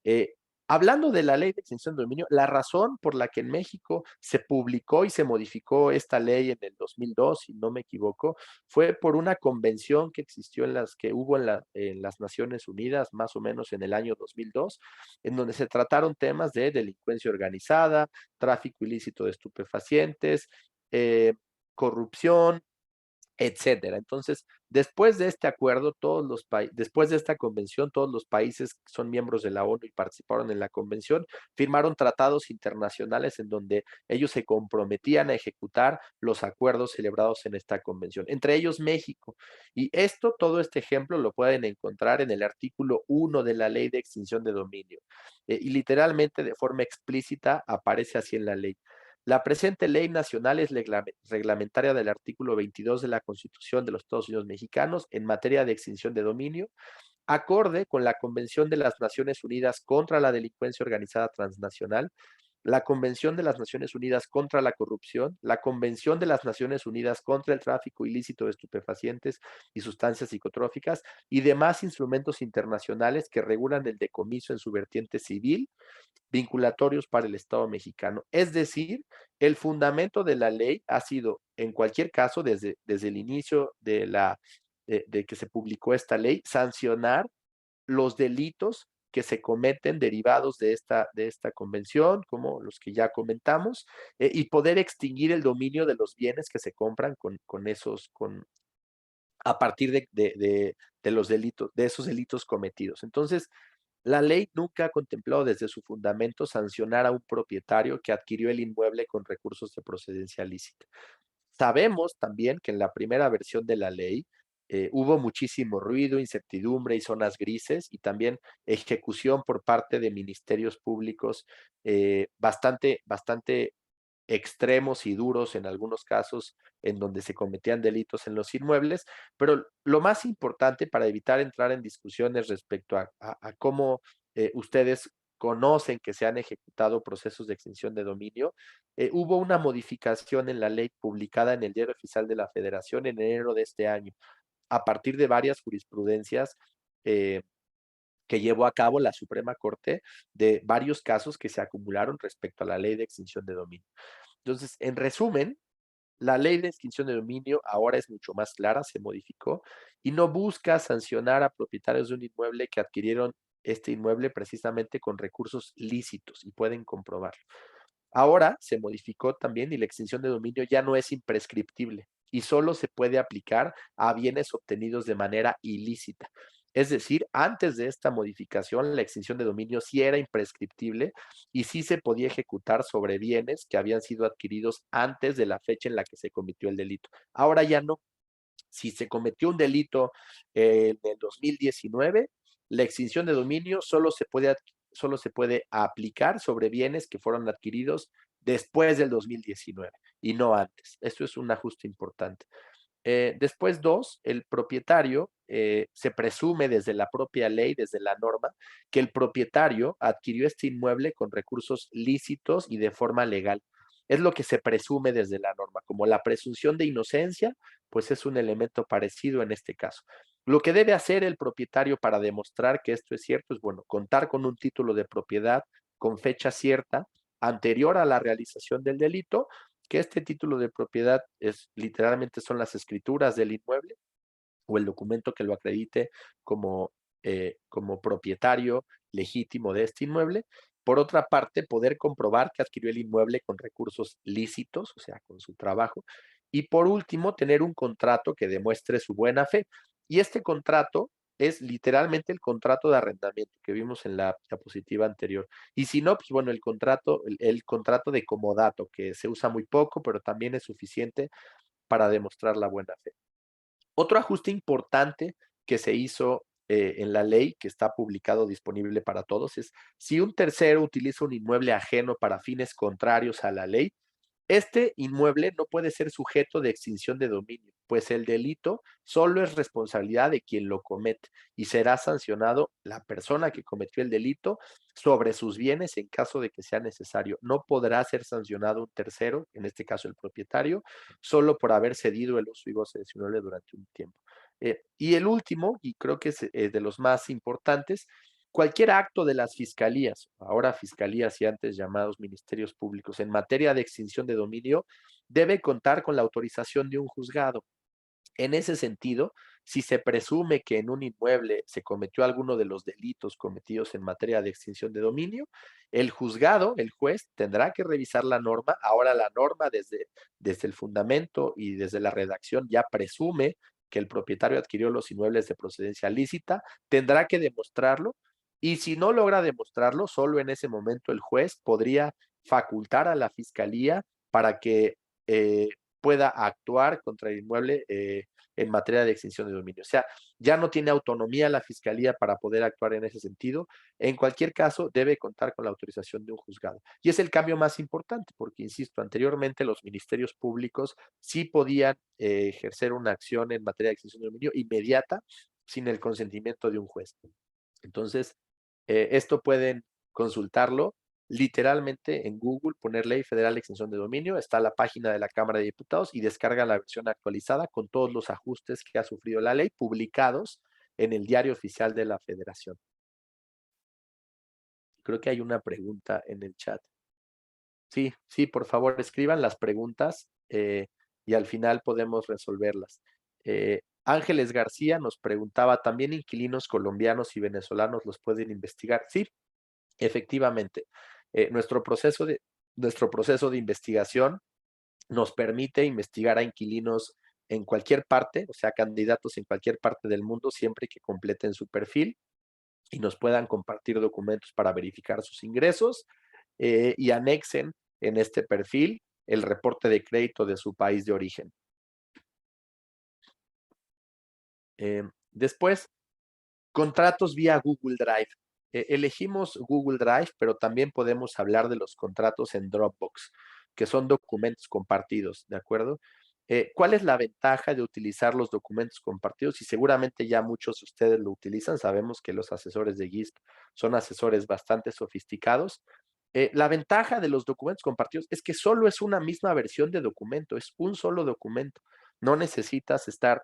Eh, Hablando de la ley de extinción de dominio, la razón por la que en México se publicó y se modificó esta ley en el 2002, si no me equivoco, fue por una convención que existió que hubo en las Naciones Unidas, más o menos en el año 2002, en donde se trataron temas de delincuencia organizada, tráfico ilícito de estupefacientes, corrupción, etcétera. Entonces, después de este acuerdo, después de esta convención, todos los países que son miembros de la ONU y participaron en la convención, firmaron tratados internacionales en donde ellos se comprometían a ejecutar los acuerdos celebrados en esta convención, entre ellos México. Y todo este ejemplo lo pueden encontrar en el artículo 1 de la Ley de Extinción de Dominio. Y literalmente de forma explícita aparece así en la ley. La presente ley nacional es reglamentaria del artículo 22 de la Constitución de los Estados Unidos mexicanos en materia de extinción de dominio, acorde con la Convención de las Naciones Unidas contra la Delincuencia Organizada Transnacional, la Convención de las Naciones Unidas contra la Corrupción, la Convención de las Naciones Unidas contra el Tráfico Ilícito de Estupefacientes y Sustancias Psicotróficas y demás instrumentos internacionales que regulan el decomiso en su vertiente civil, vinculatorios para el Estado mexicano. Es decir, el fundamento de la ley ha sido, en cualquier caso, desde el inicio de que se publicó esta ley, sancionar los delitos que se cometen derivados de esta convención, como los que ya comentamos, y poder extinguir el dominio de los bienes que se compran a partir de los delitos, de esos delitos cometidos. Entonces, la ley nunca ha contemplado desde su fundamento sancionar a un propietario que adquirió el inmueble con recursos de procedencia lícita. Sabemos también que en la primera versión de la ley hubo muchísimo ruido, incertidumbre y zonas grises y también ejecución por parte de ministerios públicos bastante extremos y duros en algunos casos en donde se cometían delitos en los inmuebles, pero lo más importante para evitar entrar en discusiones respecto a cómo ustedes conocen que se han ejecutado procesos de extinción de dominio, hubo una modificación en la ley publicada en el Diario Oficial de la Federación en enero de este año, a partir de varias jurisprudencias que llevó a cabo la Suprema Corte de varios casos que se acumularon respecto a la ley de extinción de dominio. Entonces, en resumen, la ley de extinción de dominio ahora es mucho más clara, se modificó y no busca sancionar a propietarios de un inmueble que adquirieron este inmueble precisamente con recursos lícitos y pueden comprobarlo. Ahora se modificó también y la extinción de dominio ya no es imprescriptible y solo se puede aplicar a bienes obtenidos de manera ilícita. Es decir, antes de esta modificación, la extinción de dominio sí era imprescriptible y sí se podía ejecutar sobre bienes que habían sido adquiridos antes de la fecha en la que se cometió el delito. Ahora ya no. Si se cometió un delito en el 2019, la extinción de dominio solo se puede solo se puede aplicar sobre bienes que fueron adquiridos después del 2019 y no antes. Esto es un ajuste importante. Después, dos, el propietario se presume desde la propia ley, desde la norma, que el propietario adquirió este inmueble con recursos lícitos y de forma legal. Es lo que se presume desde la norma. Como la presunción de inocencia, pues es un elemento parecido en este caso. Lo que debe hacer el propietario para demostrar que esto es cierto es, bueno, contar con un título de propiedad con fecha cierta anterior a la realización del delito, que este título de propiedad es literalmente son las escrituras del inmueble o el documento que lo acredite como propietario legítimo de este inmueble. Por otra parte, poder comprobar que adquirió el inmueble con recursos lícitos, o sea, con su trabajo. Y por último, tener un contrato que demuestre su buena fe. Y este contrato es literalmente el contrato de arrendamiento que vimos en la diapositiva anterior. Y si no, pues bueno, el contrato de comodato, que se usa muy poco, pero también es suficiente para demostrar la buena fe. Otro ajuste importante que se hizo en la ley, que está publicado disponible para todos, es si un tercero utiliza un inmueble ajeno para fines contrarios a la ley, este inmueble no puede ser sujeto de extinción de dominio, pues el delito solo es responsabilidad de quien lo comete y será sancionado la persona que cometió el delito sobre sus bienes en caso de que sea necesario. No podrá ser sancionado un tercero, en este caso el propietario, solo por haber cedido el uso y goce de su inmueble durante un tiempo. Y el último, y creo que es de los más importantes, cualquier acto de las fiscalías, ahora fiscalías y antes llamados ministerios públicos, en materia de extinción de dominio, debe contar con la autorización de un juzgado. En ese sentido, si se presume que en un inmueble se cometió alguno de los delitos cometidos en materia de extinción de dominio, el juzgado, el juez, tendrá que revisar la norma. Ahora la norma desde el fundamento y desde la redacción ya presume que el propietario adquirió los inmuebles de procedencia lícita, tendrá que demostrarlo y si no logra demostrarlo, solo en ese momento el juez podría facultar a la fiscalía para que pueda actuar contra el inmueble en materia de extinción de dominio. O sea, ya no tiene autonomía la fiscalía para poder actuar en ese sentido. En cualquier caso, debe contar con la autorización de un juzgado. Y es el cambio más importante, porque, insisto, anteriormente los ministerios públicos sí podían ejercer una acción en materia de extinción de dominio inmediata sin el consentimiento de un juez. Entonces, esto pueden consultarlo literalmente en Google, poner Ley Federal de Extinción de Dominio, está la página de la Cámara de Diputados y descarga la versión actualizada con todos los ajustes que ha sufrido la ley, publicados en el Diario Oficial de la Federación. Creo que hay una pregunta en el chat. Sí, sí, por favor, escriban las preguntas y al final podemos resolverlas. Ángeles García nos preguntaba, ¿también inquilinos colombianos y venezolanos los pueden investigar? Sí, efectivamente. Nuestro proceso de investigación nos permite investigar a inquilinos en cualquier parte, o sea, candidatos en cualquier parte del mundo, siempre que completen su perfil y nos puedan compartir documentos para verificar sus ingresos y anexen en este perfil el reporte de crédito de su país de origen. Después, contratos vía Google Drive. Elegimos Google Drive, pero también podemos hablar de los contratos en Dropbox, que son documentos compartidos, ¿de acuerdo? ¿Cuál es la ventaja de utilizar los documentos compartidos? Y seguramente ya muchos de ustedes lo utilizan. Sabemos que los asesores de GISP son asesores bastante sofisticados. La ventaja de los documentos compartidos es que solo es una misma versión de documento, es un solo documento. No necesitas estar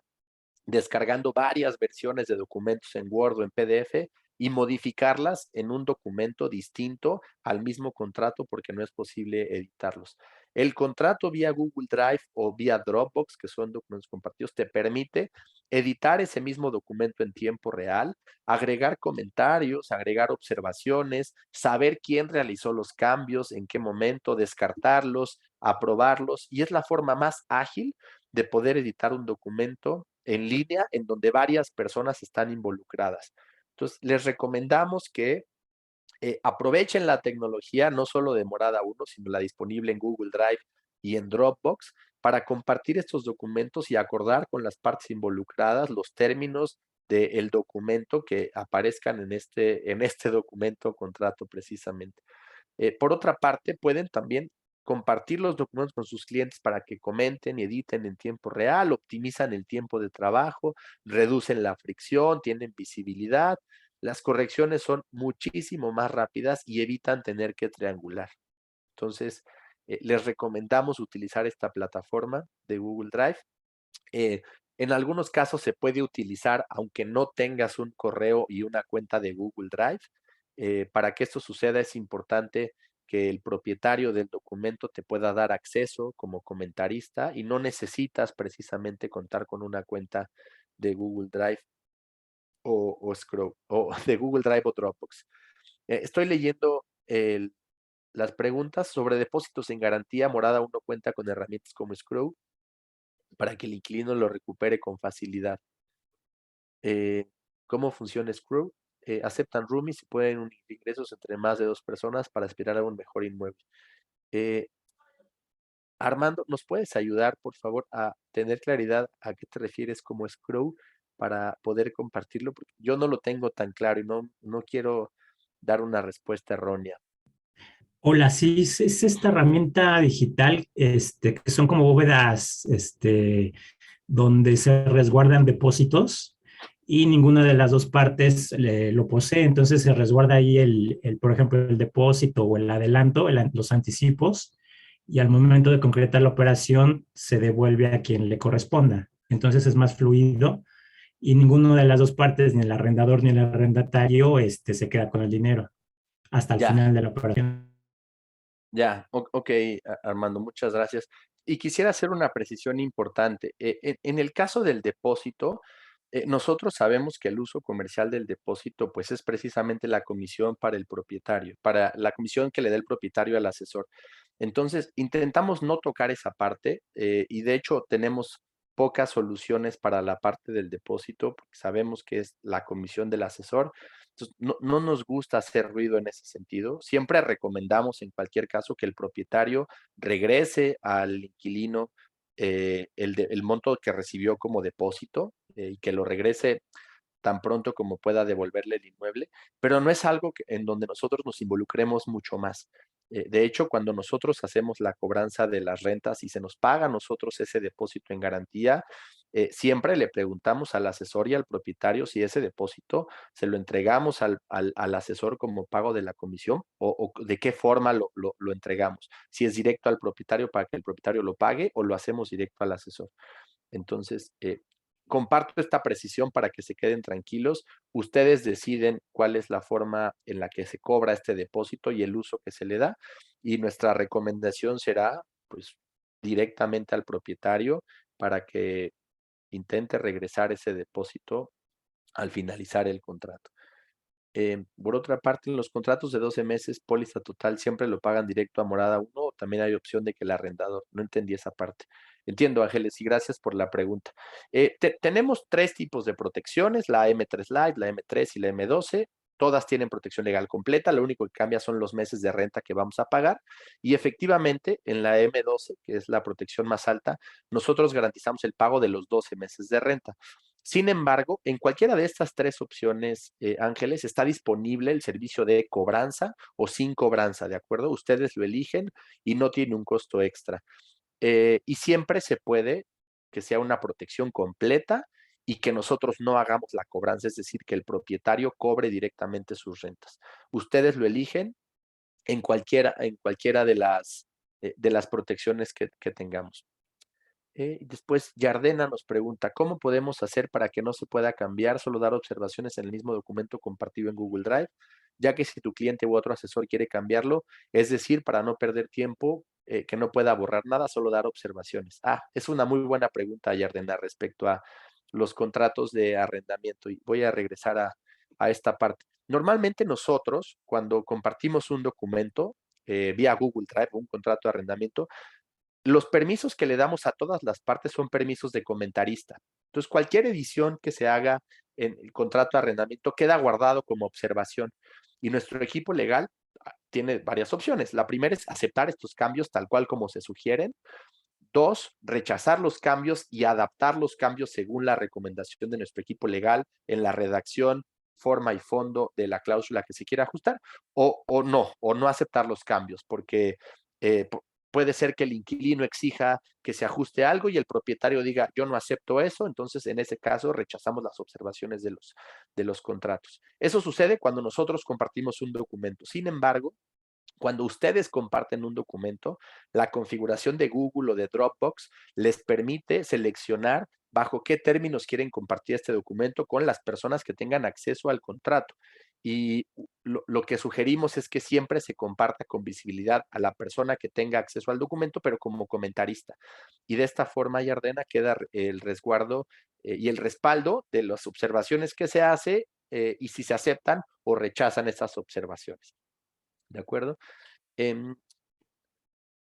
descargando varias versiones de documentos en Word o en PDF y modificarlas en un documento distinto al mismo contrato porque no es posible editarlos. El contrato vía Google Drive o vía Dropbox, que son documentos compartidos, te permite editar ese mismo documento en tiempo real, agregar comentarios, agregar observaciones, saber quién realizó los cambios, en qué momento, descartarlos, aprobarlos, y es la forma más ágil de poder editar un documento en línea en donde varias personas están involucradas. Entonces, les recomendamos que aprovechen la tecnología, no solo de Morada 1, sino la disponible en Google Drive y en Dropbox, para compartir estos documentos y acordar con las partes involucradas los términos del documento que aparezcan en este documento o contrato precisamente. Por otra parte, pueden también compartir los documentos con sus clientes para que comenten y editen en tiempo real, optimizan el tiempo de trabajo, reducen la fricción, tienen visibilidad. Las correcciones son muchísimo más rápidas y evitan tener que triangular. Entonces, les recomendamos utilizar esta plataforma de Google Drive. En algunos casos se puede utilizar aunque no tengas un correo y una cuenta de Google Drive. Para que esto suceda es importante que el propietario del documento te pueda dar acceso como comentarista y no necesitas precisamente contar con una cuenta de Google Drive o Scrum, o de Google Drive o Dropbox. Estoy leyendo las preguntas sobre depósitos en garantía. Morada 1 cuenta con herramientas como Scrum para que el inquilino lo recupere con facilidad. ¿Cómo funciona Scrum? Aceptan roomies y pueden unir ingresos entre más de 2 personas para aspirar a un mejor inmueble. Armando, ¿nos puedes ayudar, por favor, a tener claridad a qué te refieres como Scrum para poder compartirlo? Porque yo no lo tengo tan claro y no quiero dar una respuesta errónea. Hola, sí, es esta herramienta digital, que son como bóvedas, donde se resguardan depósitos y ninguna de las dos partes lo posee. Entonces se resguarda ahí por ejemplo, el depósito o el adelanto, los anticipos, y al momento de concretar la operación se devuelve a quien le corresponda. Entonces es más fluido y ninguna de las dos partes, ni el arrendador ni el arrendatario, se queda con el dinero hasta el Ya. final de la operación. Ya, ok, Armando, muchas gracias. Y quisiera hacer una precisión importante. En el caso del depósito, nosotros sabemos que el uso comercial del depósito, pues es precisamente la comisión para el propietario, para la comisión que le da el propietario al asesor. Entonces, intentamos no tocar esa parte y de hecho tenemos pocas soluciones para la parte del depósito, porque sabemos que es la comisión del asesor. Entonces, no nos gusta hacer ruido en ese sentido. Siempre recomendamos en cualquier caso que el propietario regrese al inquilino el monto que recibió como depósito y que lo regrese tan pronto como pueda devolverle el inmueble, pero no es algo en donde nosotros nos involucremos mucho más. De hecho, cuando nosotros hacemos la cobranza de las rentas y se nos paga a nosotros ese depósito en garantía, siempre le preguntamos al asesor y al propietario si ese depósito se lo entregamos al asesor como pago de la comisión o de qué forma lo entregamos. Si es directo al propietario para que el propietario lo pague o lo hacemos directo al asesor. Entonces, comparto esta precisión para que se queden tranquilos. Ustedes deciden cuál es la forma en la que se cobra este depósito y el uso que se le da. Y nuestra recomendación será, pues, directamente al propietario para que intente regresar ese depósito al finalizar el contrato. Por otra parte, en los contratos de 12 meses, póliza total, ¿siempre lo pagan directo a Morada 1 o también hay opción de que el arrendador? No entendí esa parte. Entiendo, Ángeles, y gracias por la pregunta. Tenemos 3 tipos de protecciones, la M3 Lite, la M3 y la M12. Todas tienen protección legal completa, lo único que cambia son los meses de renta que vamos a pagar. Y efectivamente, en la M12, que es la protección más alta, nosotros garantizamos el pago de los 12 meses de renta. Sin embargo, en cualquiera de estas 3 opciones, Ángeles, está disponible el servicio de cobranza o sin cobranza, ¿de acuerdo? Ustedes lo eligen y no tiene un costo extra. Y siempre se puede que sea una protección completa y que nosotros no hagamos la cobranza, es decir, que el propietario cobre directamente sus rentas. Ustedes lo eligen en cualquiera de las protecciones que tengamos. Después, Yardena nos pregunta, ¿cómo podemos hacer para que no se pueda cambiar, solo dar observaciones en el mismo documento compartido en Google Drive? Ya que si tu cliente u otro asesor quiere cambiarlo, es decir, para no perder tiempo, que no pueda borrar nada, solo dar observaciones. Es una muy buena pregunta, Yardena, respecto a los contratos de arrendamiento. Y voy a regresar a esta parte. Normalmente nosotros, cuando compartimos un documento vía Google Drive, un contrato de arrendamiento, los permisos que le damos a todas las partes son permisos de comentarista. Entonces, cualquier edición que se haga en el contrato de arrendamiento queda guardado como observación. Y nuestro equipo legal tiene varias opciones. La primera es aceptar estos cambios tal cual como se sugieren. 2, rechazar los cambios y adaptar los cambios según la recomendación de nuestro equipo legal en la redacción, forma y fondo de la cláusula que se quiera ajustar, o no aceptar los cambios, porque puede ser que el inquilino exija que se ajuste algo y el propietario diga, yo no acepto eso, entonces en ese caso rechazamos las observaciones de los contratos. Eso sucede cuando nosotros compartimos un documento. Sin embargo, cuando ustedes comparten un documento, la configuración de Google o de Dropbox les permite seleccionar bajo qué términos quieren compartir este documento con las personas que tengan acceso al contrato. Y lo que sugerimos es que siempre se comparta con visibilidad a la persona que tenga acceso al documento, pero como comentarista. Y de esta forma, Yardena, queda el resguardo y el respaldo de las observaciones que se hace y si se aceptan o rechazan estas observaciones. ¿De acuerdo?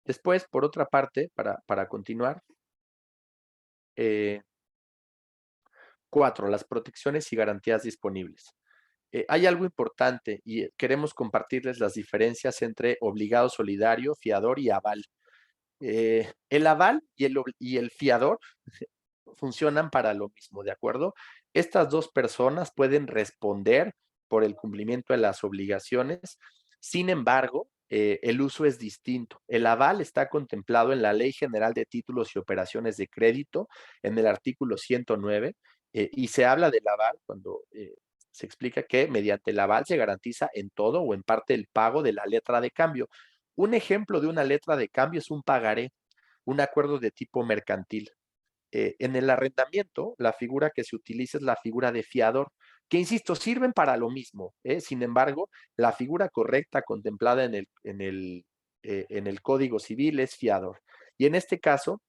Después, por otra parte, para continuar, 4, las protecciones y garantías disponibles. Hay algo importante y queremos compartirles las diferencias entre obligado solidario, fiador y aval. El aval y el fiador funcionan para lo mismo, ¿de acuerdo? Estas dos personas pueden responder por el cumplimiento de las obligaciones. Sin embargo, el uso es distinto. El aval está contemplado en la Ley General de Títulos y Operaciones de Crédito, en el artículo 109, y se habla del aval cuando se explica que mediante el aval se garantiza en todo o en parte el pago de la letra de cambio. Un ejemplo de una letra de cambio es un pagaré, un acuerdo de tipo mercantil. En el arrendamiento, la figura que se utiliza es la figura de fiador, que insisto, sirven para lo mismo. Sin embargo, la figura correcta contemplada en el Código Civil es fiador. Y en este caso,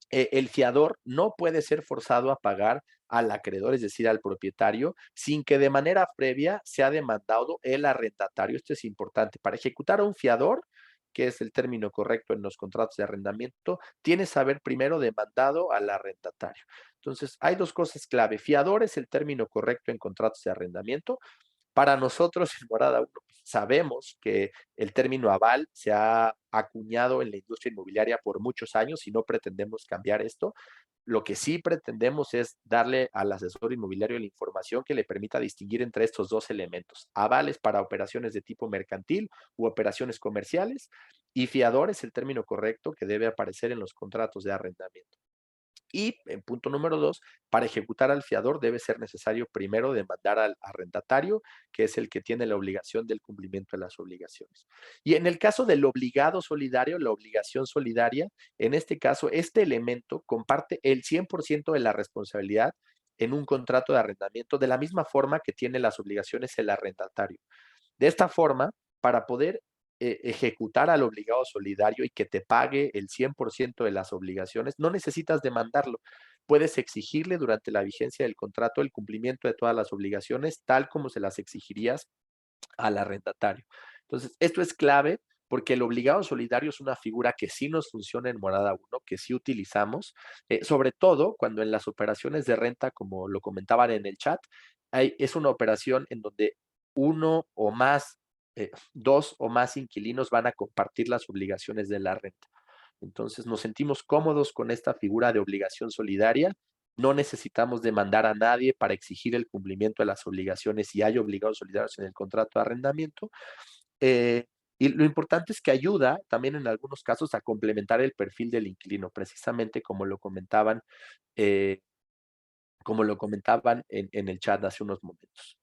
el fiador no puede ser forzado a pagar al acreedor, es decir, al propietario, sin que de manera previa sea demandado el arrendatario. Esto es importante. Para ejecutar a un fiador, que es el término correcto en los contratos de arrendamiento, tienes que haber primero demandado al arrendatario. Entonces, hay dos cosas clave. Fiador es el término correcto en contratos de arrendamiento. Para nosotros en Morada 1 sabemos que el término aval se ha acuñado en la industria inmobiliaria por muchos años y no pretendemos cambiar esto. Lo que sí pretendemos es darle al asesor inmobiliario la información que le permita distinguir entre estos dos elementos. Avales para operaciones de tipo mercantil u operaciones comerciales y fiador es el término correcto que debe aparecer en los contratos de arrendamiento. Y en punto número 2, para ejecutar al fiador debe ser necesario primero demandar al arrendatario, que es el que tiene la obligación del cumplimiento de las obligaciones. Y en el caso del obligado solidario, la obligación solidaria, en este caso, este elemento comparte el 100% de la responsabilidad en un contrato de arrendamiento, de la misma forma que tiene las obligaciones el arrendatario. De esta forma, para poder ejecutar al obligado solidario y que te pague el 100% de las obligaciones, no necesitas demandarlo. Puedes exigirle durante la vigencia del contrato el cumplimiento de todas las obligaciones, tal como se las exigirías al arrendatario. Entonces, esto es clave porque el obligado solidario es una figura que sí nos funciona en Morada 1, que sí utilizamos, sobre todo cuando en las operaciones de renta, como lo comentaban en el chat, es una operación en donde uno o más, dos o más inquilinos van a compartir las obligaciones de la renta. Entonces nos sentimos cómodos con esta figura de obligación solidaria. No necesitamos demandar a nadie para exigir el cumplimiento de las obligaciones si hay obligados solidarios en el contrato de arrendamiento. Y lo importante es que ayuda también en algunos casos a complementar el perfil del inquilino, precisamente como lo comentaban en el chat hace unos momentos.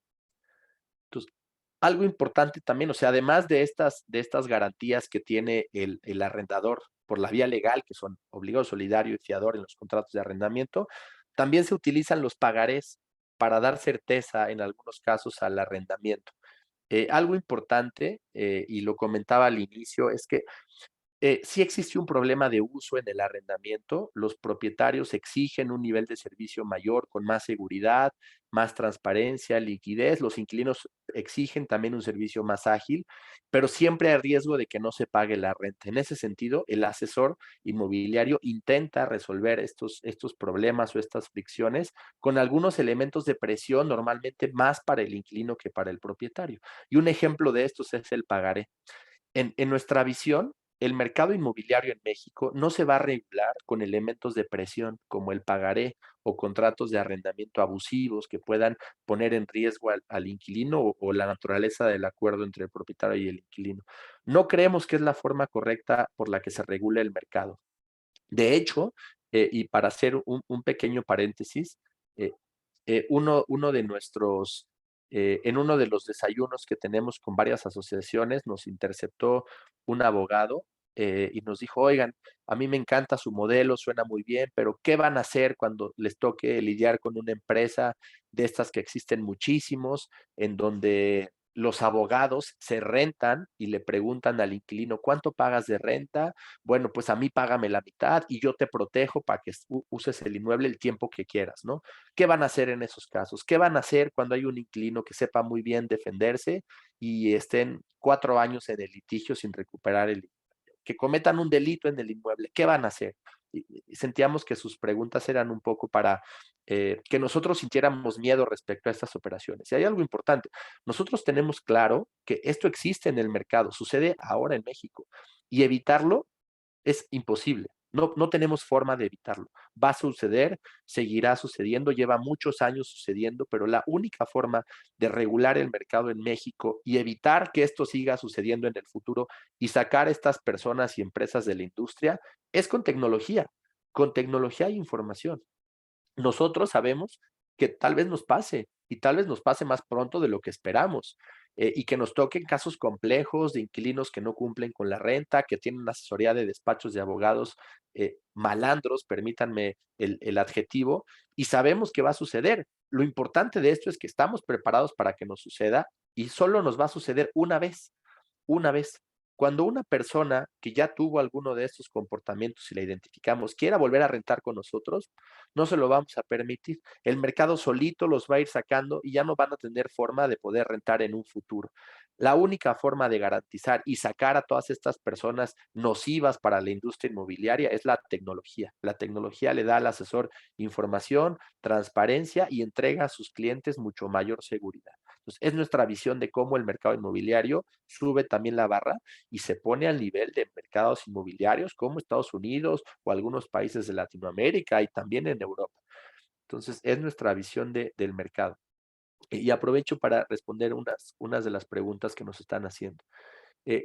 Entonces, algo importante también, o sea, además de estas garantías que tiene el arrendador por la vía legal, que son obligado solidario y fiador en los contratos de arrendamiento, también se utilizan los pagarés para dar certeza en algunos casos al arrendamiento. Algo importante, y lo comentaba al inicio, es que si existe un problema de uso en el arrendamiento, los propietarios exigen un nivel de servicio mayor, con más seguridad, más transparencia, liquidez. Los inquilinos exigen también un servicio más ágil, pero siempre hay riesgo de que no se pague la renta. En ese sentido, el asesor inmobiliario intenta resolver estos problemas o estas fricciones con algunos elementos de presión, normalmente más para el inquilino que para el propietario. Y un ejemplo de estos es el pagaré. En nuestra visión, el mercado inmobiliario en México no se va a regular con elementos de presión como el pagaré o contratos de arrendamiento abusivos que puedan poner en riesgo al inquilino o la naturaleza del acuerdo entre el propietario y el inquilino. No creemos que es la forma correcta por la que se regula el mercado. De hecho, y para hacer un pequeño paréntesis, eh, uno de nuestros, en uno de los desayunos que tenemos con varias asociaciones, nos interceptó un abogado y nos dijo, oigan, a mí me encanta su modelo, suena muy bien, pero ¿qué van a hacer cuando les toque lidiar con una empresa de estas que existen muchísimos, en donde los abogados se rentan y le preguntan al inquilino, ¿cuánto pagas de renta? Bueno, pues a mí págame la mitad y yo te protejo para que uses el inmueble el tiempo que quieras, ¿no? ¿Qué van a hacer en esos casos? ¿Qué van a hacer cuando hay un inquilino que sepa muy bien defenderse y estén 4 años en el litigio sin recuperar el inmueble? Que cometan un delito en el inmueble, ¿qué van a hacer? Y sentíamos que sus preguntas eran un poco para que nosotros sintiéramos miedo respecto a estas operaciones. Y hay algo importante, nosotros tenemos claro que esto existe en el mercado, sucede ahora en México, y evitarlo es imposible. No, no tenemos forma de evitarlo. Va a suceder, seguirá sucediendo, lleva muchos años sucediendo, pero la única forma de regular el mercado en México y evitar que esto siga sucediendo en el futuro y sacar a estas personas y empresas de la industria es con tecnología e información. Nosotros sabemos que tal vez nos pase y tal vez nos pase más pronto de lo que esperamos y que nos toquen casos complejos de inquilinos que no cumplen con la renta, que tienen asesoría de despachos de abogados malandros, permítanme el adjetivo, y sabemos que va a suceder. Lo importante de esto es que estamos preparados para que nos suceda y solo nos va a suceder una vez, una vez. Cuando una persona que ya tuvo alguno de estos comportamientos y la identificamos quiera volver a rentar con nosotros, no se lo vamos a permitir. El mercado solito los va a ir sacando y ya no van a tener forma de poder rentar en un futuro. La única forma de garantizar y sacar a todas estas personas nocivas para la industria inmobiliaria es la tecnología. La tecnología le da al asesor información, transparencia y entrega a sus clientes mucho mayor seguridad. Entonces, es nuestra visión de cómo el mercado inmobiliario sube también la barra y se pone al nivel de mercados inmobiliarios como Estados Unidos o algunos países de Latinoamérica y también en Europa. Entonces, es nuestra visión del mercado. Y aprovecho para responder unas de las preguntas que nos están haciendo.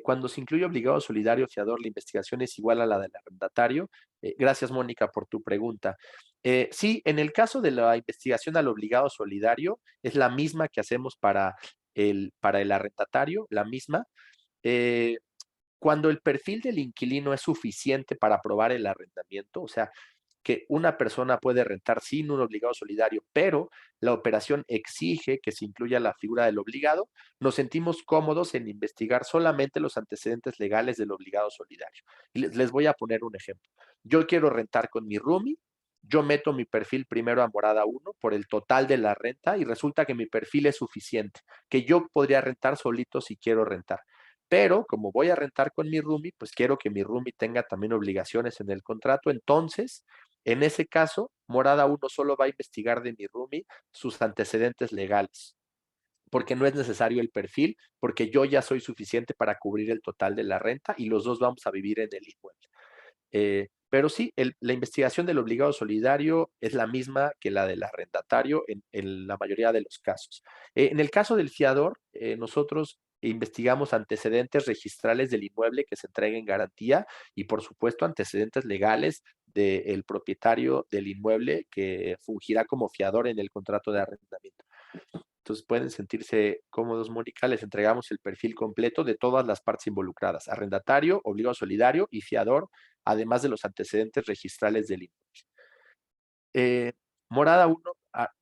Cuando se incluye obligado solidario fiador, la investigación es igual a la del arrendatario. Gracias, Mónica, por tu pregunta. Sí, en el caso de la investigación al obligado solidario, es la misma que hacemos para el arrendatario, la misma. Eh, Cuando el perfil del inquilino es suficiente para aprobar el arrendamiento, o sea, que una persona puede rentar sin un obligado solidario, pero la operación exige que se incluya la figura del obligado, nos sentimos cómodos en investigar solamente los antecedentes legales del obligado solidario. Y les voy a poner un ejemplo. Yo quiero rentar con mi roomie, yo meto mi perfil primero a Morada 1 por el total de la renta y resulta que mi perfil es suficiente, que yo podría rentar solito si quiero rentar. Pero como voy a rentar con mi roomie, pues quiero que mi roomie tenga también obligaciones en el contrato. Entonces, en ese caso, Morada 1 solo va a investigar de mi roomie sus antecedentes legales, porque no es necesario el perfil, porque yo ya soy suficiente para cubrir el total de la renta y los dos vamos a vivir en el inmueble. Pero sí, la investigación del obligado solidario es la misma que la del arrendatario en la mayoría de los casos. En el caso del fiador, nosotros investigamos antecedentes registrales del inmueble que se entregue en garantía y, por supuesto, antecedentes legales del propietario del inmueble que fungirá como fiador en el contrato de arrendamiento. Entonces pueden sentirse cómodos, Mónica. Les entregamos el perfil completo de todas las partes involucradas: arrendatario, obligado solidario y fiador, además de los antecedentes registrales del inmueble. Morada 1,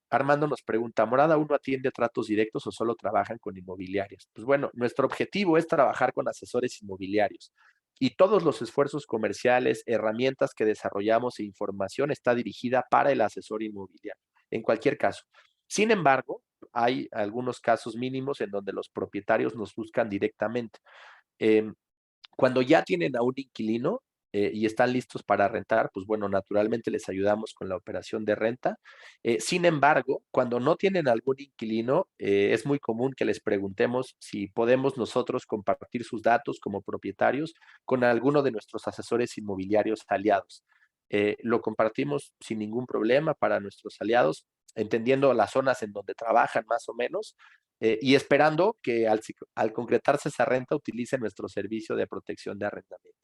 Armando nos pregunta, ¿Morada 1 atiende tratos directos o solo trabajan con inmobiliarias? Pues bueno, nuestro objetivo es trabajar con asesores inmobiliarios y todos los esfuerzos comerciales, herramientas que desarrollamos e información está dirigida para el asesor inmobiliario, en cualquier caso. Sin embargo, hay algunos casos mínimos en donde los propietarios nos buscan directamente. Cuando ya tienen a un inquilino, y están listos para rentar, pues bueno, naturalmente les ayudamos con la operación de renta. Sin embargo, cuando no tienen algún inquilino, es muy común que les preguntemos si podemos nosotros compartir sus datos como propietarios con alguno de nuestros asesores inmobiliarios aliados. Lo compartimos sin ningún problema para nuestros aliados, entendiendo las zonas en donde trabajan más o menos, y esperando que al concretarse esa renta utilicen nuestro servicio de protección de arrendamiento.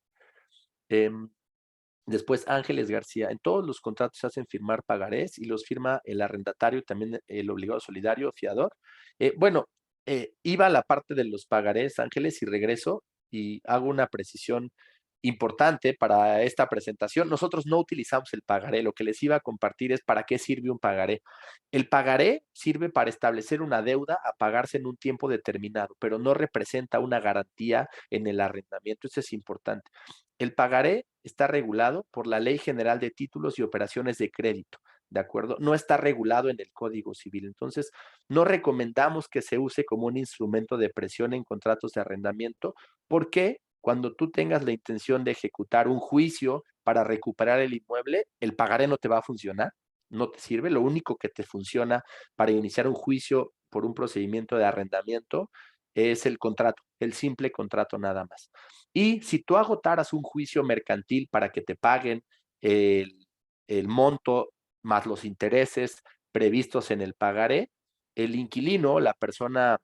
Em, Después, Ángeles García, en todos los contratos se hacen firmar pagarés y los firma el arrendatario, también el obligado solidario, fiador. Bueno, iba a la parte de los pagarés, Ángeles, y regreso y hago una precisión importante para esta presentación. Nosotros no utilizamos el pagaré, lo que les iba a compartir es para qué sirve un pagaré. El pagaré sirve para establecer una deuda a pagarse en un tiempo determinado, pero no representa una garantía en el arrendamiento. Eso es importante. El pagaré está regulado por la Ley General de Títulos y Operaciones de Crédito, ¿de acuerdo? No está regulado en el Código Civil. Entonces, no recomendamos que se use como un instrumento de presión en contratos de arrendamiento, porque cuando tú tengas la intención de ejecutar un juicio para recuperar el inmueble, el pagaré no te va a funcionar, no te sirve. Lo único que te funciona para iniciar un juicio por un procedimiento de arrendamiento es el contrato, el simple contrato nada más. Y si tú agotaras un juicio mercantil para que te paguen el monto más los intereses previstos en el pagaré, el inquilino, la persona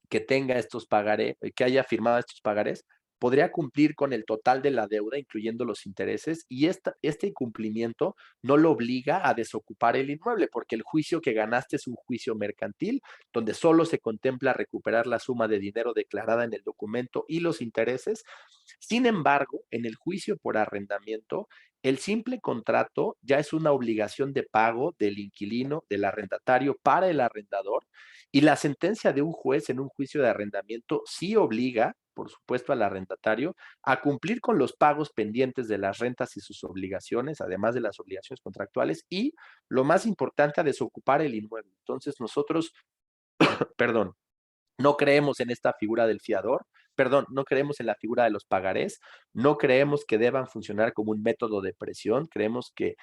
que tenga estos pagarés, que haya firmado estos pagarés, podría cumplir con el total de la deuda, incluyendo los intereses, y este incumplimiento no lo obliga a desocupar el inmueble, porque el juicio que ganaste es un juicio mercantil, donde solo se contempla recuperar la suma de dinero declarada en el documento y los intereses. Sin embargo, en el juicio por arrendamiento, el simple contrato ya es una obligación de pago del inquilino, del arrendatario para el arrendador, y la sentencia de un juez en un juicio de arrendamiento sí obliga, por supuesto, al arrendatario a cumplir con los pagos pendientes de las rentas y sus obligaciones, además de las obligaciones contractuales, y lo más importante, a desocupar el inmueble. Entonces, nosotros, perdón, no creemos en esta figura del fiador, perdón, no creemos en la figura de los pagarés, no creemos que deban funcionar como un método de presión, creemos que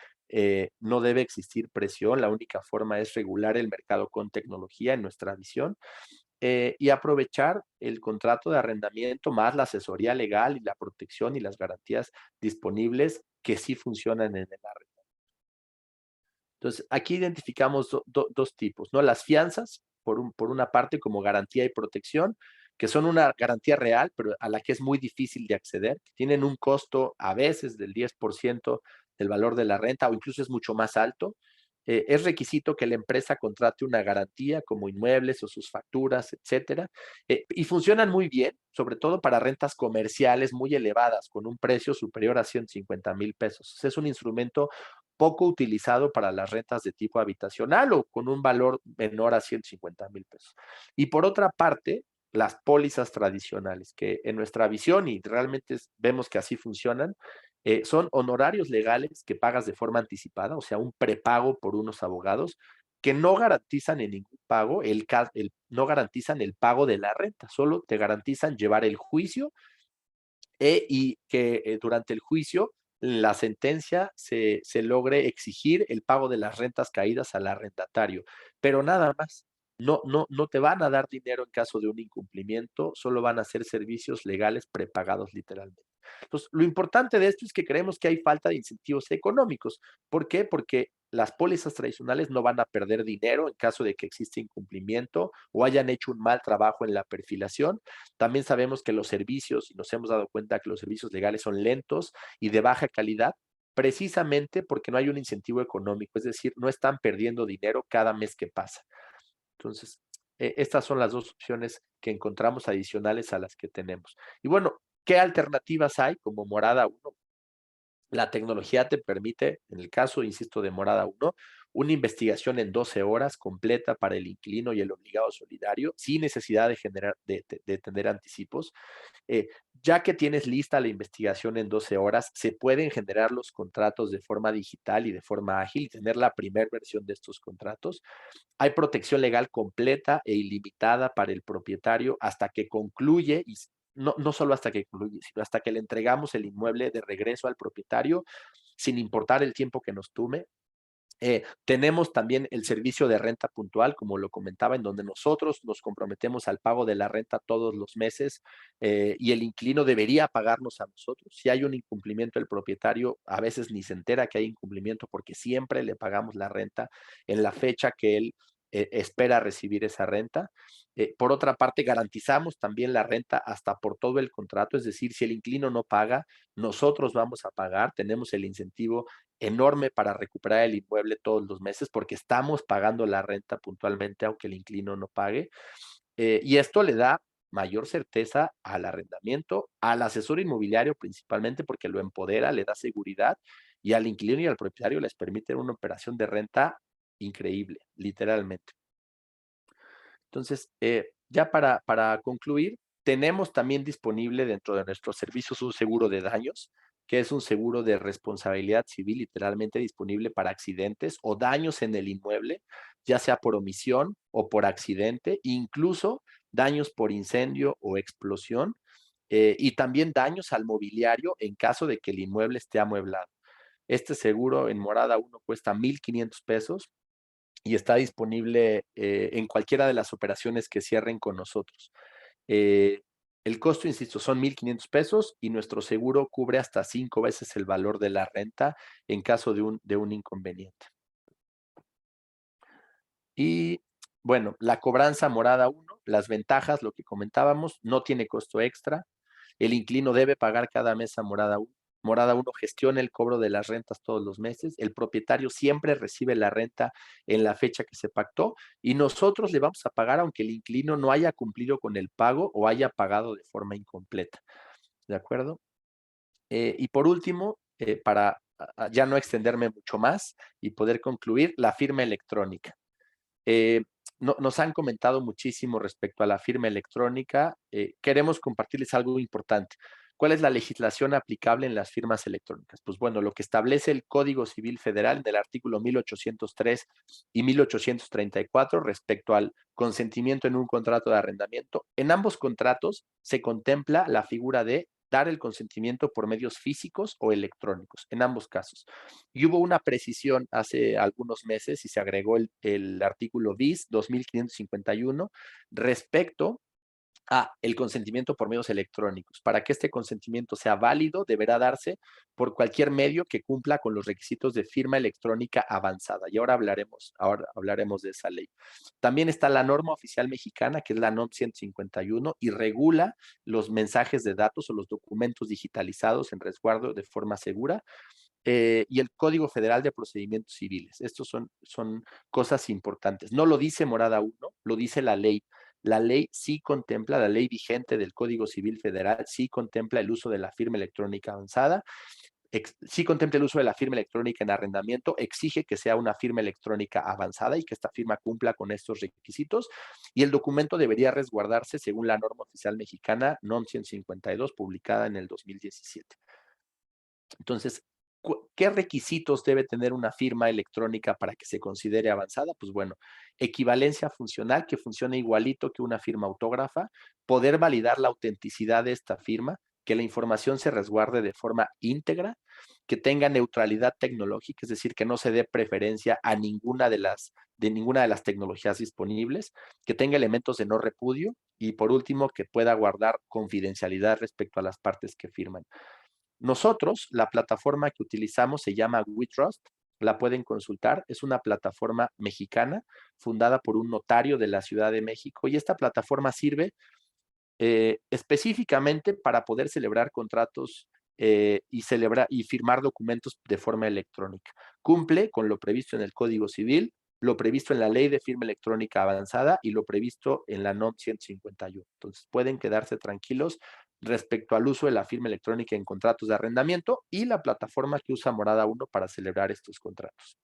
no debe existir presión, la única forma es regular el mercado con tecnología en nuestra visión, y aprovechar el contrato de arrendamiento más la asesoría legal y la protección y las garantías disponibles que sí funcionan en el arrendamiento. Entonces, aquí identificamos dos tipos, ¿no? Las fianzas, por una parte, como garantía y protección, que son una garantía real, pero a la que es muy difícil de acceder, que tienen un costo a veces del 10% del valor de la renta o incluso es mucho más alto. Es requisito que la empresa contrate una garantía como inmuebles o sus facturas, etcétera, y funcionan muy bien, sobre todo para rentas comerciales muy elevadas, con un precio superior a 150,000 pesos. Es un instrumento poco utilizado para las rentas de tipo habitacional o con un valor menor a 150,000 pesos. Y por otra parte, las pólizas tradicionales, que en nuestra visión, y realmente vemos que así funcionan, son honorarios legales que pagas de forma anticipada, o sea, un prepago por unos abogados que no garantizan en ningún pago no garantizan el pago de la renta, solo te garantizan llevar el juicio, y que durante el juicio la sentencia se logre exigir el pago de las rentas caídas al arrendatario, pero nada más. No te van a dar dinero en caso de un incumplimiento, solo van a ser servicios legales prepagados literalmente. Entonces, lo importante de esto es que creemos que hay falta de incentivos económicos. ¿Por qué? Porque las pólizas tradicionales no van a perder dinero en caso de que exista incumplimiento o hayan hecho un mal trabajo en la perfilación. También sabemos que los servicios, y nos hemos dado cuenta que los servicios legales son lentos y de baja calidad, precisamente porque no hay un incentivo económico, es decir, no están perdiendo dinero cada mes que pasa. Entonces, estas son las dos opciones que encontramos adicionales a las que tenemos. Y bueno, ¿qué alternativas hay como Morada 1? La tecnología te permite, en el caso, insisto, de Morada 1, una investigación en 12 horas completa para el inquilino y el obligado solidario, sin necesidad de tener anticipos. Ya que tienes lista la investigación en 12 horas, se pueden generar los contratos de forma digital y de forma ágil y tener la primera versión de estos contratos. Hay protección legal completa e ilimitada para el propietario hasta que concluye no solo hasta que concluye, sino hasta que le entregamos el inmueble de regreso al propietario, sin importar el tiempo que nos tome. Tenemos también el servicio de renta puntual, como lo comentaba, en donde nosotros nos comprometemos al pago de la renta todos los meses y el inquilino debería pagarnos a nosotros. Si hay un incumplimiento, el propietario a veces ni se entera que hay incumplimiento porque siempre le pagamos la renta en la fecha que él espera recibir esa renta. Por otra parte, garantizamos también la renta hasta por todo el contrato, es decir, si el inquilino no paga, nosotros vamos a pagar, tenemos el incentivo enorme para recuperar el inmueble todos los meses porque estamos pagando la renta puntualmente aunque el inquilino no pague. Y esto le da mayor certeza al arrendamiento, al asesor inmobiliario principalmente porque lo empodera, le da seguridad y al inquilino y al propietario les permite una operación de renta increíble, literalmente. Entonces, ya para concluir, tenemos también disponible dentro de nuestros servicios un seguro de daños, que es un seguro de responsabilidad civil literalmente disponible para accidentes o daños en el inmueble, ya sea por omisión o por accidente, incluso daños por incendio o explosión, y también daños al mobiliario en caso de que el inmueble esté amueblado. Este seguro en Morada 1 cuesta 1,500 pesos y está disponible en cualquiera de las operaciones que cierren con nosotros. El costo, insisto, son 1,500 pesos y nuestro seguro cubre hasta 5 veces el valor de la renta en caso de un inconveniente. Y bueno, la cobranza Morada 1, las ventajas, lo que comentábamos, no tiene costo extra. El inquilino debe pagar cada mes a Morada 1. Morada 1 gestiona el cobro de las rentas todos los meses. El propietario siempre recibe la renta en la fecha que se pactó y nosotros le vamos a pagar aunque el inquilino no haya cumplido con el pago o haya pagado de forma incompleta. ¿De acuerdo? Y por último, para ya no extenderme mucho más y poder concluir, la firma electrónica. Nos han comentado muchísimo respecto a la firma electrónica. Queremos compartirles algo importante. ¿Cuál es la legislación aplicable en las firmas electrónicas? Pues bueno, lo que establece el Código Civil Federal del artículo 1803 y 1834 respecto al consentimiento en un contrato de arrendamiento. En ambos contratos se contempla la figura de dar el consentimiento por medios físicos o electrónicos, en ambos casos. Y hubo una precisión hace algunos meses y se agregó el artículo bis 2551 respecto a el consentimiento por medios electrónicos. Para que este consentimiento sea válido, deberá darse por cualquier medio que cumpla con los requisitos de firma electrónica avanzada. Y ahora hablaremos de esa ley. También está la norma oficial mexicana, que es la NOM 151, y regula los mensajes de datos o los documentos digitalizados en resguardo de forma segura. Y el Código Federal de Procedimientos Civiles. Estos son cosas importantes. No lo dice Morada 1, lo dice la ley. La ley sí contempla, la ley vigente del Código Civil Federal sí contempla el uso de la firma electrónica avanzada, sí contempla el uso de la firma electrónica en arrendamiento, exige que sea una firma electrónica avanzada y que esta firma cumpla con estos requisitos, y el documento debería resguardarse según la norma oficial mexicana NOM 152, publicada en el 2017. Entonces, ¿qué requisitos debe tener una firma electrónica para que se considere avanzada? Pues bueno, equivalencia funcional, que funcione igualito que una firma autógrafa, poder validar la autenticidad de esta firma, que la información se resguarde de forma íntegra, que tenga neutralidad tecnológica, es decir, que no se dé preferencia a ninguna de las tecnologías disponibles, que tenga elementos de no repudio y por último, que pueda guardar confidencialidad respecto a las partes que firman. Nosotros, la plataforma que utilizamos se llama WeTrust, la pueden consultar, es una plataforma mexicana fundada por un notario de la Ciudad de México y esta plataforma sirve específicamente para poder celebrar contratos y firmar documentos de forma electrónica. Cumple con lo previsto en el Código Civil, lo previsto en la Ley de Firma Electrónica Avanzada y lo previsto en la NOM 151. Entonces pueden quedarse tranquilos respecto al uso de la firma electrónica en contratos de arrendamiento y la plataforma que usa Morada 1 para celebrar estos contratos.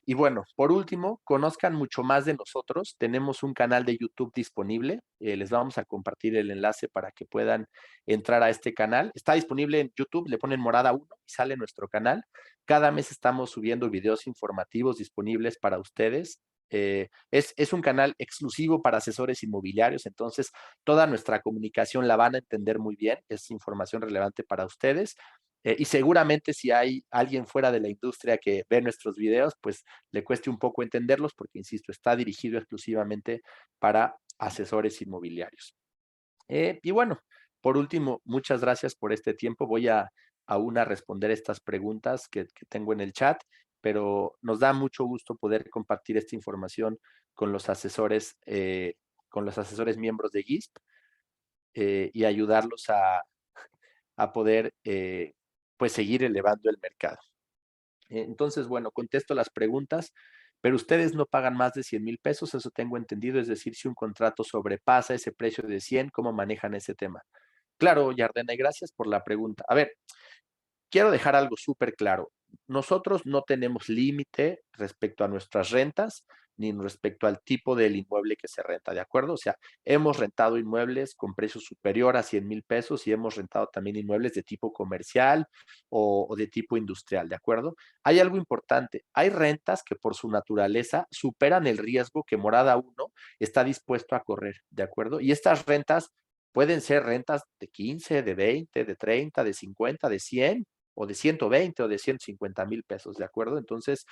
Y bueno, por último, conozcan mucho más de nosotros. Tenemos un canal de YouTube disponible. Les vamos a compartir el enlace para que puedan entrar a este canal. Está disponible en YouTube, le ponen Morada 1 y sale nuestro canal. Cada mes estamos subiendo videos informativos disponibles para ustedes. Es un canal exclusivo para asesores inmobiliarios, entonces toda nuestra comunicación la van a entender muy bien, es información relevante para ustedes. Y seguramente si hay alguien fuera de la industria que ve nuestros videos, pues le cueste un poco entenderlos porque, insisto, está dirigido exclusivamente para asesores inmobiliarios. Y bueno, por último, muchas gracias por este tiempo. Voy a aún a responder estas preguntas que tengo en el chat, pero nos da mucho gusto poder compartir esta información con los asesores miembros de GISP y ayudarlos a poder pues seguir elevando el mercado. Entonces, bueno, contesto las preguntas, pero ustedes no pagan más de 100,000 pesos, eso tengo entendido, es decir, si un contrato sobrepasa ese precio de 100, ¿cómo manejan ese tema? Claro, Yardena, y gracias por la pregunta. A ver, quiero dejar algo súper claro. Nosotros no tenemos límite respecto a nuestras rentas ni respecto al tipo del inmueble que se renta, ¿de acuerdo? O sea, hemos rentado inmuebles con precio superior a 100,000 pesos y hemos rentado también inmuebles de tipo comercial o de tipo industrial, ¿de acuerdo? Hay algo importante, hay rentas que por su naturaleza superan el riesgo que Morada 1 está dispuesto a correr, ¿de acuerdo? Y estas rentas pueden ser rentas de 15, de 20, de 30, de 50, de 100 o de 120 o de 150,000 pesos, ¿de acuerdo? Entonces,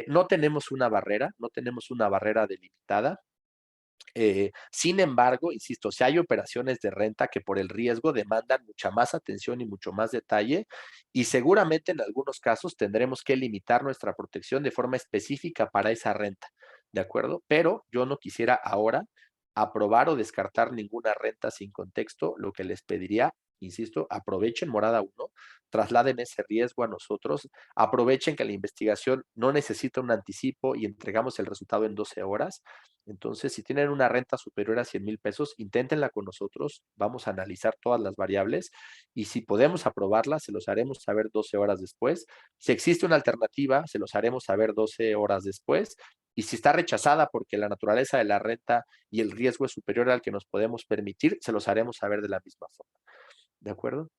no tenemos una barrera, no tenemos una barrera delimitada. Sin embargo, insisto, si hay operaciones de renta que por el riesgo demandan mucha más atención y mucho más detalle, y seguramente en algunos casos tendremos que limitar nuestra protección de forma específica para esa renta, ¿de acuerdo? Pero yo no quisiera ahora aprobar o descartar ninguna renta sin contexto. Lo que les pediría, insisto, aprovechen Morada 1, trasladen ese riesgo a nosotros, aprovechen que la investigación no necesita un anticipo y entregamos el resultado en 12 horas. Entonces, si tienen una renta superior a 100,000 pesos, inténtenla con nosotros, vamos a analizar todas las variables y si podemos aprobarla, se los haremos saber 12 horas después. Si existe una alternativa, se los haremos saber 12 horas después. Y si está rechazada porque la naturaleza de la renta y el riesgo es superior al que nos podemos permitir, se los haremos saber de la misma forma. ¿De acuerdo?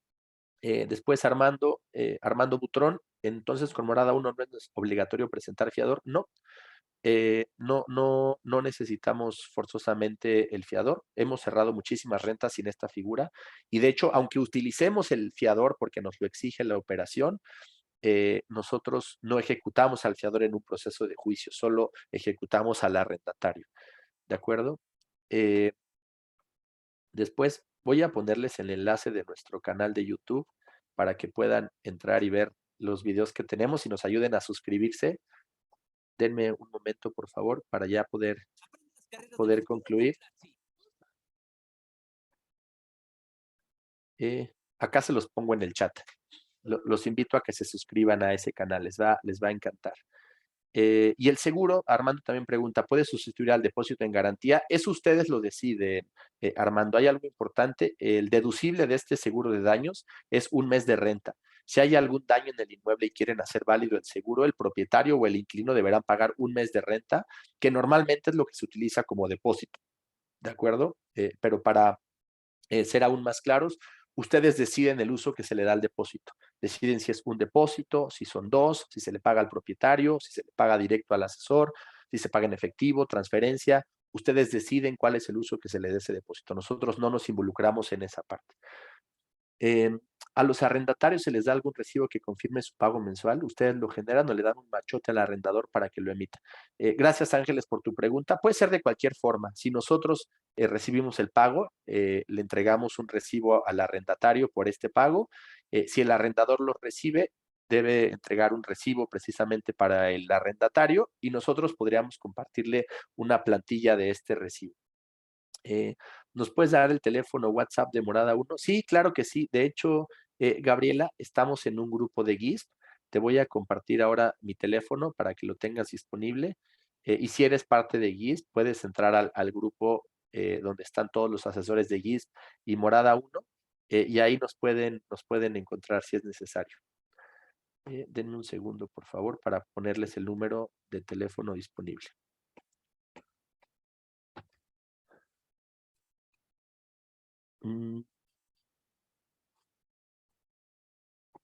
Después Armando Butrón, entonces con Morada 1 no es obligatorio presentar fiador. No, no necesitamos forzosamente el fiador. Hemos cerrado muchísimas rentas sin esta figura y de hecho, aunque utilicemos el fiador porque nos lo exige la operación, nosotros no ejecutamos al fiador en un proceso de juicio, solo ejecutamos al arrendatario. ¿De acuerdo? Después voy a ponerles el enlace de nuestro canal de YouTube para que puedan entrar y ver los videos que tenemos y nos ayuden a suscribirse. Denme un momento, por favor, para ya poder concluir. Acá se los pongo en el chat. Los invito a que se suscriban a ese canal, les va a encantar. Y el seguro, Armando también pregunta, ¿puede sustituir al depósito en garantía? Eso ustedes lo deciden, Armando. Hay algo importante, el deducible de este seguro de daños es 1 mes de renta. Si hay algún daño en el inmueble y quieren hacer válido el seguro, el propietario o el inquilino deberán pagar 1 mes de renta, que normalmente es lo que se utiliza como depósito, ¿de acuerdo? Pero para ser aún más claros, ustedes deciden el uso que se le da al depósito. Deciden si es un depósito, si son 2, si se le paga al propietario, si se le paga directo al asesor, si se paga en efectivo, transferencia. Ustedes deciden cuál es el uso que se le dé a ese depósito. Nosotros no nos involucramos en esa parte. A los arrendatarios se les da algún recibo que confirme su pago mensual. Ustedes lo generan o le dan un machote al arrendador para que lo emita. Gracias, Ángeles, por tu pregunta. Puede ser de cualquier forma. Si nosotros recibimos el pago, le entregamos un recibo al arrendatario por este pago. Si el arrendador lo recibe, debe entregar un recibo precisamente para el arrendatario y nosotros podríamos compartirle una plantilla de este recibo. ¿Nos puedes dar el teléfono WhatsApp de Morada 1? Sí, claro que sí. De hecho, Gabriela, estamos en un grupo de GISP. Te voy a compartir ahora mi teléfono para que lo tengas disponible. Y si eres parte de GISP, puedes entrar al grupo donde están todos los asesores de GISP y Morada 1, y ahí nos pueden encontrar si es necesario. Denme un segundo, por favor, para ponerles el número de teléfono disponible.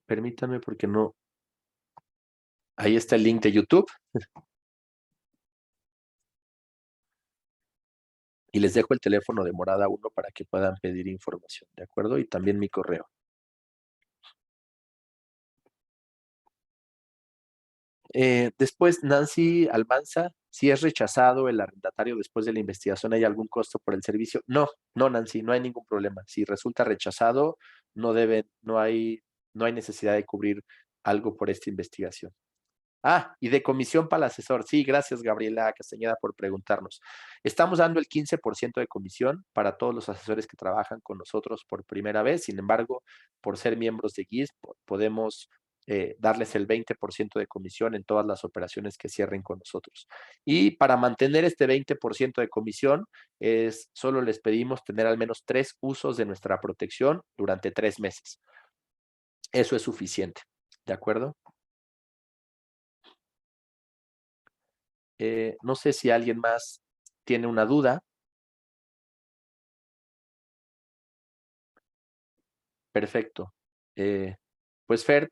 Permítanme porque no. Ahí está el link de YouTube. Y les dejo el teléfono de Morada 1 para que puedan pedir información, ¿de acuerdo? Y también mi correo. Después, Nancy Almanza, si es rechazado el arrendatario después de la investigación, ¿hay algún costo por el servicio? No, no, Nancy, no hay ningún problema. Si resulta rechazado, no hay necesidad de cubrir algo por esta investigación. Ah, y de comisión para el asesor. Sí, gracias, Gabriela Castañeda, por preguntarnos. Estamos dando el 15% de comisión para todos los asesores que trabajan con nosotros por primera vez. Sin embargo, por ser miembros de GISP, podemos darles el 20% de comisión en todas las operaciones que cierren con nosotros. Y para mantener este 20% de comisión, solo les pedimos tener al menos 3 usos de nuestra protección durante 3 meses. Eso es suficiente, ¿de acuerdo? No sé si alguien más tiene una duda. Perfecto. Pues Fer,